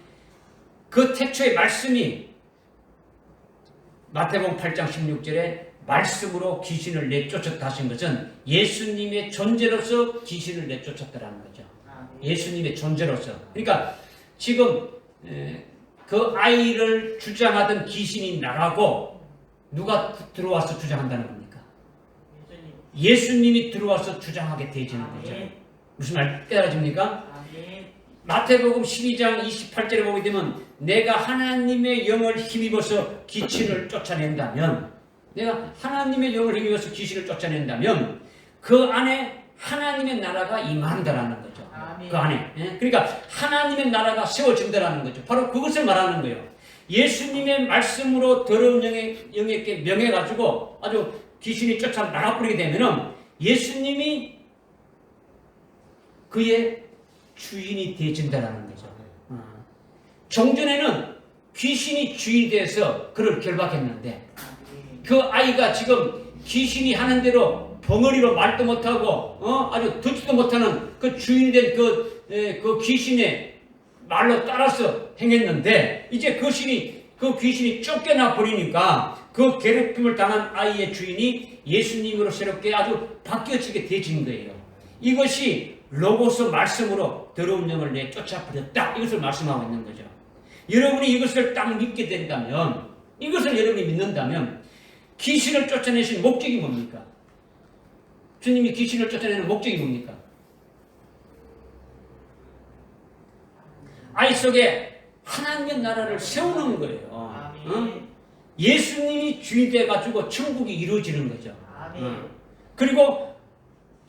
Speaker 1: 그 태초의 말씀이 마태복음 8장 16절에 말씀으로 귀신을 내쫓았다 하신 것은 예수님의 존재로서 귀신을 내쫓았다는 거죠.
Speaker 4: 아멘.
Speaker 1: 예수님의 존재로서. 그러니까 지금 그 아이를 주장하던 귀신이 나가고 누가 들어와서 주장한다는 겁니까? 예수님이 들어와서 주장하게 되어지는 거죠.
Speaker 4: 아멘.
Speaker 1: 무슨 말 깨달아집니까?
Speaker 4: 아멘.
Speaker 1: 마태복음 12장 28절에 보게 되면 내가 하나님의 영을 힘입어서 귀신을 쫓아낸다면 내가 하나님의 영을 힘입어서 귀신을 쫓아낸다면 그 안에 하나님의 나라가 임한다라는 거죠.
Speaker 4: 아멘.
Speaker 1: 그 안에. 그러니까 하나님의 나라가 세워진다라는 거죠. 바로 그것을 말하는 거예요. 예수님의 말씀으로 더러운 영에게 명해가지고 아주 귀신이 쫓아 나가버리게 되면은 예수님이 그의 주인이 되어진다라는 거죠. 종전에는 귀신이 주인이 돼서 그를 결박했는데 그 아이가 지금 귀신이 하는 대로 벙어리로 말도 못하고 아주 듣지도 못하는 그 주인이 된 그 귀신의 말로 따라서 행했는데 이제 그 귀신이 쫓겨나 버리니까 그 괴롭힘을 당한 아이의 주인이 예수님으로 새롭게 아주 바뀌어지게 되어진 거예요. 이것이 로고스 말씀으로 더러운 영을 내쫓아버렸다. 이것을 말씀하고 있는 거죠. 여러분이 이것을 딱 믿게 된다면 이것을 여러분이 믿는다면 귀신을 쫓아내신 목적이 뭡니까? 주님이 귀신을 쫓아내는 목적이 뭡니까? 아이 속에 하나님의 나라를 세우는 거예요.
Speaker 4: 아멘.
Speaker 1: 예수님이 주인 돼가지고 천국이 이루어지는 거죠.
Speaker 4: 아멘.
Speaker 1: 그리고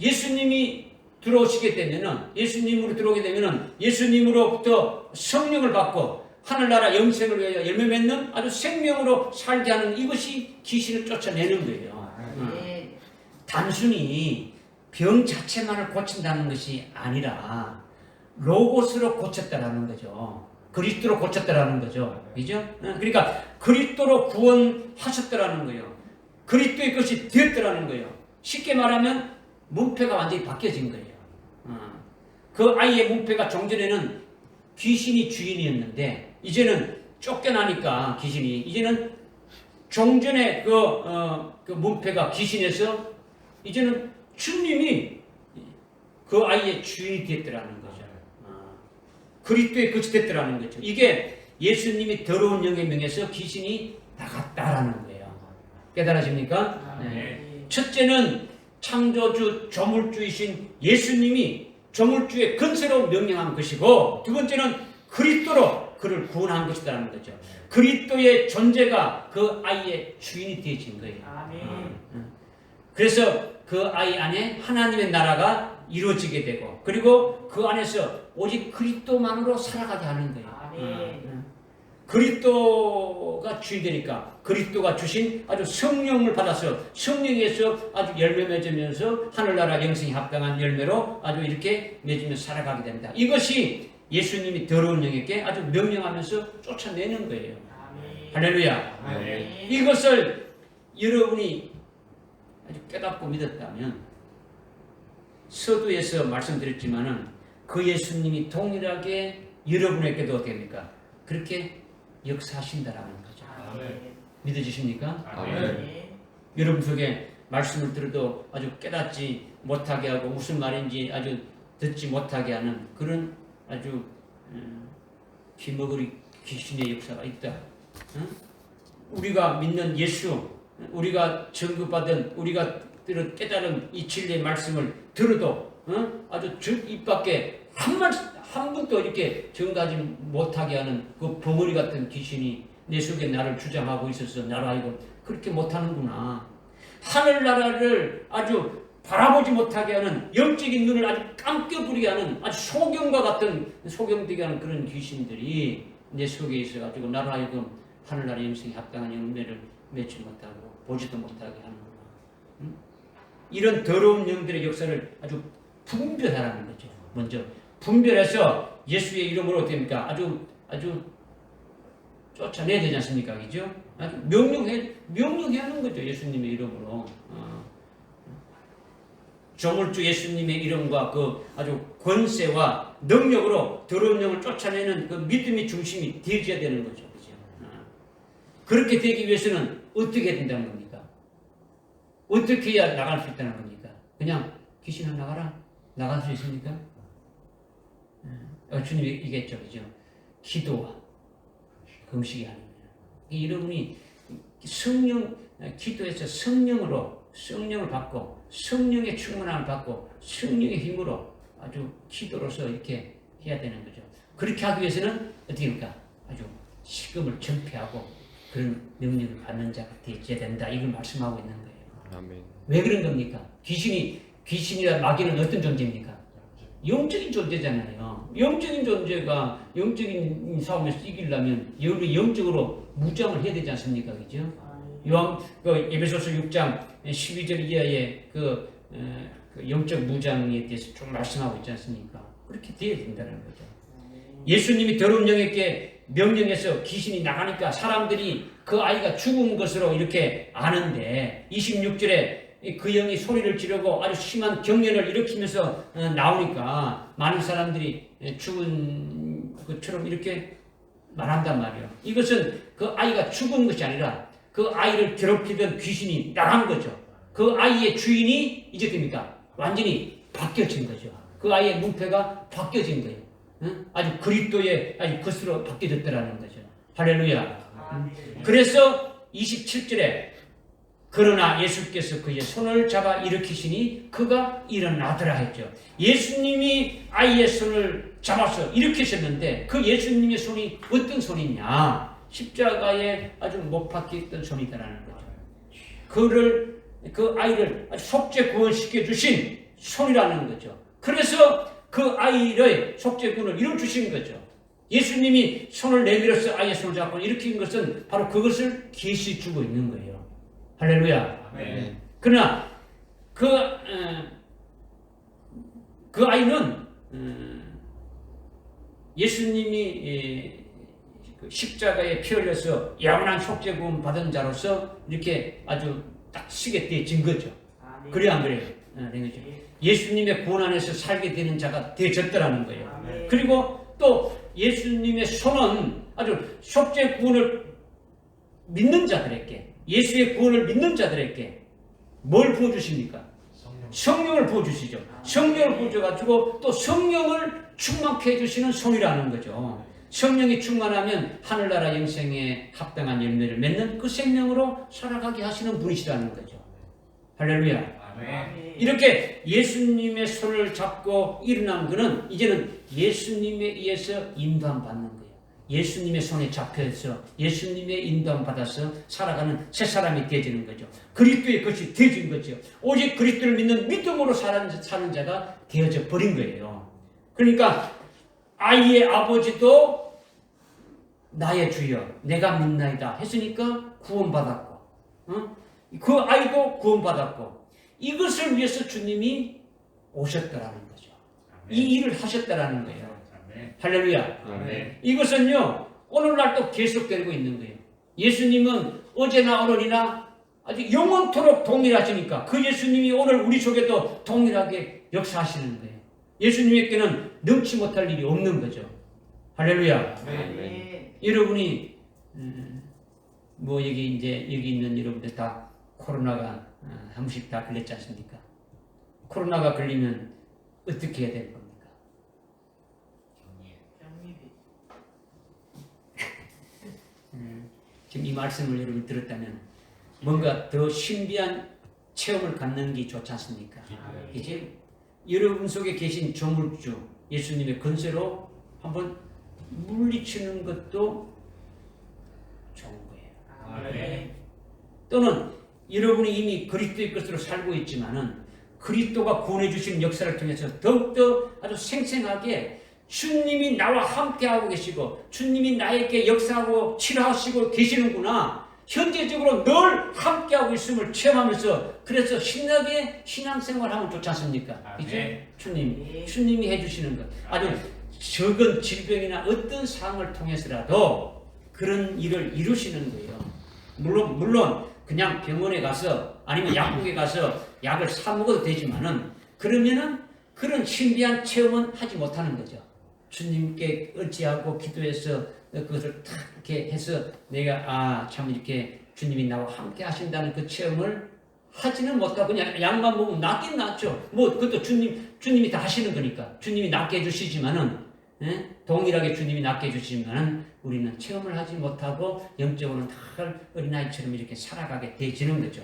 Speaker 1: 예수님이 들어오시게 되면은 예수님으로 들어오게 되면은 예수님으로부터 성령을 받고 하늘나라 영생을 위하여 열매 맺는 아주 생명으로 살게 하는 이것이 귀신을 쫓아내는 거예요.
Speaker 4: 아멘.
Speaker 1: 단순히 병 자체만을 고친다는 것이 아니라 로고스로 고쳤다라는 거죠. 그리스도로 고쳤다라는 거죠. 그죠? 그러니까 그리스도로 구원하셨다라는 거예요. 그리스도의 것이 되었다라는 거예요. 쉽게 말하면 문패가 완전히 바뀌어진 거예요. 그 아이의 문패가 종전에는 귀신이 주인이었는데 이제는 쫓겨나니까 귀신이 이제는 종전의 그 문패가 귀신에서 이제는 주님이 그 아이의 주인이 됐더라는 거죠. 그리스도의 것이 됐더라는 거죠. 이게 예수님이 더러운 영에 명해서 귀신이 나갔다라는 거예요. 깨달아집니까? 네. 첫째는 창조주 조물주이신 예수님이 조물주의 건세로 명령한 것이고, 두 번째는 그리스도로 그를 구원한 것이라는 거죠. 그리스도의 존재가 그 아이의 주인이 되어진 거예요. 그래서 그 아이 안에 하나님의 나라가 이루어지게 되고, 그리고 그 안에서 오직 그리스도만으로 살아가게 하는 거예요. 그리스도가 주인 되니까 그리스도가 주신 아주 성령을 받아서 성령에서 아주 열매 맺으면서 하늘나라 영생이 합당한 열매로 아주 이렇게 맺으면서 살아가게 됩니다. 이것이 예수님이 더러운 영에게 아주 명령하면서 쫓아내는 거예요. 할렐루야. 이것을 여러분이 아주 깨닫고 믿었다면, 서두에서 말씀드렸지만은 그 예수님이 동일하게 여러분에게도 됩니까? 그렇게 역사하신다라는 거죠. 믿어지십니까? 여러분 속에 말씀을 들어도 아주 깨닫지 못하게 하고 무슨 말인지 아주 듣지 못하게 하는 그런 아주 귀머거리 귀신의 역사가 있다. 우리가 믿는 예수, 우리가 전급받은, 우리가 깨달은 이 진리의 말씀을 들어도 아주 입 밖에 한 분도 이렇게 전가하지 못하게 하는 그 벙어리 같은 귀신이 내 속에 나를 주장하고 있어서 나로 하여금 그렇게 못하는구나. 하늘나라를 아주 바라보지 못하게 하는, 영적인 눈을 아주 감겨버리게 하는, 아주 소경과 같은, 소경되게 하는 그런 귀신들이 내 속에 있어가지고 나로 하여금 하늘나라 영생에 합당한 열매를 맺지 못하고 보지도 못하게 하는구나. 이런 더러운 영들의 역사를 아주 분별하라는 거죠. 먼저 분별해서 예수의 이름으로 됩니까? 아주 쫓아내야 되지 않습니까? 그죠? 아주 명령해야 하는 거죠. 예수님의 이름으로. 조물주 예수님의 이름과 그 아주 권세와 능력으로 더러운 영을 쫓아내는 그 믿음의 중심이 되어야 되는 거죠. 그죠? 그렇게 되기 위해서는 어떻게 된다는 겁니까? 어떻게 해야 나갈 수 있다는 겁니까? 그냥 귀신아 나가라? 나갈 수 있습니까? 주님이 얘기했죠. 그죠? 기도와 금식이 아닙니다. 여러분이 기도에서 성령을 받고 성령의 충만함을 받고 성령의 힘으로 아주 기도로서 이렇게 해야 되는 거죠. 그렇게 하기 위해서는 어떻게 합니까? 아주 식음을 전폐하고 그런 능력을 받는 자가 되어야 된다. 이걸 말씀하고 있는 거예요.
Speaker 3: 아멘.
Speaker 1: 왜 그런 겁니까? 귀신이나 마귀는 어떤 존재입니까? 영적인 존재잖아요. 영적인 존재가 영적인 싸움에서 이기려면 우리 영적으로 무장을 해야 되지 않습니까? 그죠? 에베소서 6장 12절 이하의 그 영적 무장에 대해서 좀 말씀하고 있지 않습니까? 그렇게 되어야 된다는 거죠. 예수님이 더러운 영에게 명령해서 귀신이 나가니까 사람들이 그 아이가 죽은 것으로 이렇게 아는데, 26절에 그 영이 소리를 지르고 아주 심한 경련을 일으키면서 나오니까 많은 사람들이 죽은 것처럼 이렇게 말한단 말이에요. 이것은 그 아이가 죽은 것이 아니라 그 아이를 괴롭히던 귀신이 나간 거죠. 그 아이의 주인이 이제 됩니까? 완전히 바뀌어진 거죠. 그 아이의 문패가 바뀌어진 거예요. 아주 그리스도의 아주 것으로 바뀌어졌다라는 거죠. 할렐루야. 그래서 27절에 그러나 예수께서 그의 손을 잡아 일으키시니 그가 일어나더라 했죠. 예수님이 아이의 손을 잡아서 일으키셨는데 그 예수님의 손이 어떤 손이냐? 십자가에 아주 못 박혔던 손이다라는 거죠. 그 아이를 아주 속죄 구원시켜 주신 손이라는 거죠. 그래서 그 아이의 속죄 구원을 이루어 주신 거죠. 예수님이 손을 내밀어서 아이의 손을 잡고 일으킨 것은 바로 그것을 계시 주고 있는 거예요. 할렐루야.
Speaker 2: 네.
Speaker 1: 그러나 그 아이는 예수님이 십자가에 피 흘려서 영원한 속죄 구원 받은 자로서 이렇게 아주 딱 쓰게 되어진 거죠. 그래 안 그래요? 예수님의 구원 안에서 살게 되는 자가 되어졌더라는 거예요. 그리고 또 예수님의 손은 아주 속죄 구원을 믿는 자들에게, 예수의 구원을 믿는 자들에게 뭘 부어주십니까? 성령을 부어주시죠. 성령을 부어줘가지고 또 성령을 충만케 해주시는 손이라는 거죠. 성령이 충만하면 하늘나라 영생에 합당한 열매를 맺는 그 생명으로 살아가게 하시는 분이시라는 거죠. 할렐루야.
Speaker 2: 아멘.
Speaker 1: 이렇게 예수님의 손을 잡고 일어난 그는 이제는 예수님에 의해서 인도함 받는 거예요. 예수님의 손에 잡혀서 예수님의 인도함 받아서 살아가는 새 사람이 되어지는 거죠. 그리스도의 것이 되어진 거죠. 오직 그리스도를 믿는 믿음으로 사는 자가 되어져 버린 거예요. 그러니까 아이의 아버지도 나의 주여 내가 믿나이다 했으니까 구원받았고 그 아이도 구원받았고 이것을 위해서 주님이 오셨다라는 거죠. 이 일을 하셨다라는 거예요. 할렐루야.
Speaker 2: 아멘.
Speaker 1: 이것은요 오늘날도 계속되고 있는 거예요. 예수님은 어제나 오늘이나 아주 영원토록 동일하시니까 그 예수님이 오늘 우리 속에도 동일하게 역사하시는 거예요. 예수님에게는 능치 못할 일이 없는 거죠. 할렐루야.
Speaker 2: 아멘.
Speaker 1: 여러분이 뭐 여기 있는 여러분들 다 코로나가 한 번씩 다 걸렸지 않습니까? 코로나가 걸리면 어떻게 해야 될 겁니까? 지금 이 말씀을 여러분 들었다면 뭔가 더 신비한 체험을 갖는 게 좋지 않습니까? 이제 여러분 속에 계신 조물주 예수님의 권세로 한번 물리치는 것도 좋은 거예요.
Speaker 2: 아멘.
Speaker 1: 또는 여러분이 이미 그리스도의 것으로 살고 있지만은 그리스도가 구원해 주시는 역사를 통해서 더욱더 아주 생생하게 주님이 나와 함께하고 계시고 주님이 나에게 역사하고 치료하시고 계시는구나. 현재적으로 늘 함께하고 있음을 체험하면서 그래서 신나게 신앙생활하면 좋지 않습니까? 이제 주님이 해주시는 것. 아주 적은 질병이나 어떤 상황을 통해서라도 그런 일을 이루시는 거예요. 물론 그냥 병원에 가서 아니면 약국에 가서 약을 사 먹어도 되지만은 그러면은 그런 신비한 체험은 하지 못하는 거죠. 주님께 의지하고 기도해서 그것을 탁 이렇게 해서 내가 참 이렇게 주님이 나와 함께 하신다는 그 체험을 하지는 못하고 그냥 약만 먹으면 낫긴 낫죠. 뭐 그것도 주님이 다 하시는 거니까 주님이 낫게 해주시지만은 동일하게 주님이 낫게 해주시지만은 우리는 체험을 하지 못하고 영적으로는 다 어린아이처럼 이렇게 살아가게 되지는 거죠.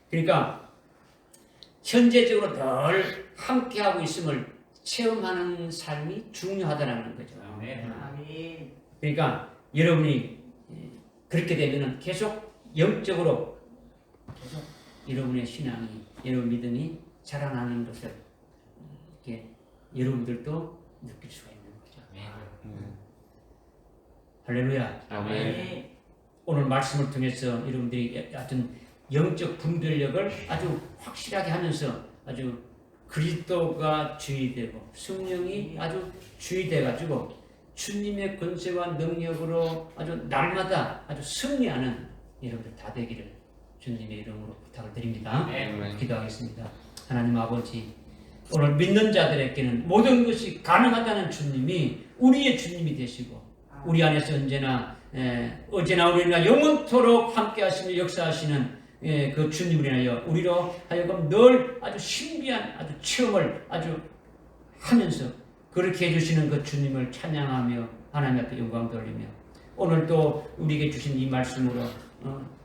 Speaker 1: 그러니까 현재적으로 늘 함께하고 있음을 체험하는 삶이 중요하다는 거죠.
Speaker 2: 아멘.
Speaker 1: 그러니까 여러분이 그렇게 되면은 계속 영적으로 계속 여러분의 신앙이, 여러분 믿음이 자라나는 것을 이렇게 여러분들도 느낄 수가 있는 거죠. 할렐루야.
Speaker 2: 아멘.
Speaker 1: 오늘 말씀을 통해서 여러분들이 아주 영적 분별력을 아주 확실하게 하면서 아주 그리스도가 주의 되고 성령이 아주 주의 돼가지고 주님의 권세와 능력으로 아주 날마다 아주 승리하는 여러분들 다 되기를 주님의 이름으로 부탁을 드립니다. 기도하겠습니다. 하나님 아버지, 오늘 믿는 자들에게는 모든 것이 가능하다는 주님이 우리의 주님이 되시고 우리 안에서 언제나 어제나 오늘이나 영원토록 함께 하시며 역사하시는 그 주님을 인하여 우리로 하여금 늘 아주 신비한 아주 체험을 아주 하면서 그렇게 해주시는 그 주님을 찬양하며 하나님 앞에 영광 돌리며 오늘도 우리에게 주신 이 말씀으로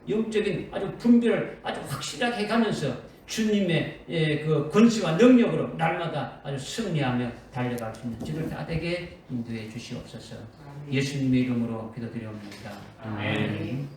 Speaker 1: 영적인 아주 분별을 아주 확실하게 해가면서 주님의 그 권세와 능력으로 날마다 아주 승리하며 달려갈 수 있는 저를 다 되게 인도해 주시옵소서. 예수님의 이름으로 기도드리옵나이다.
Speaker 2: 아멘.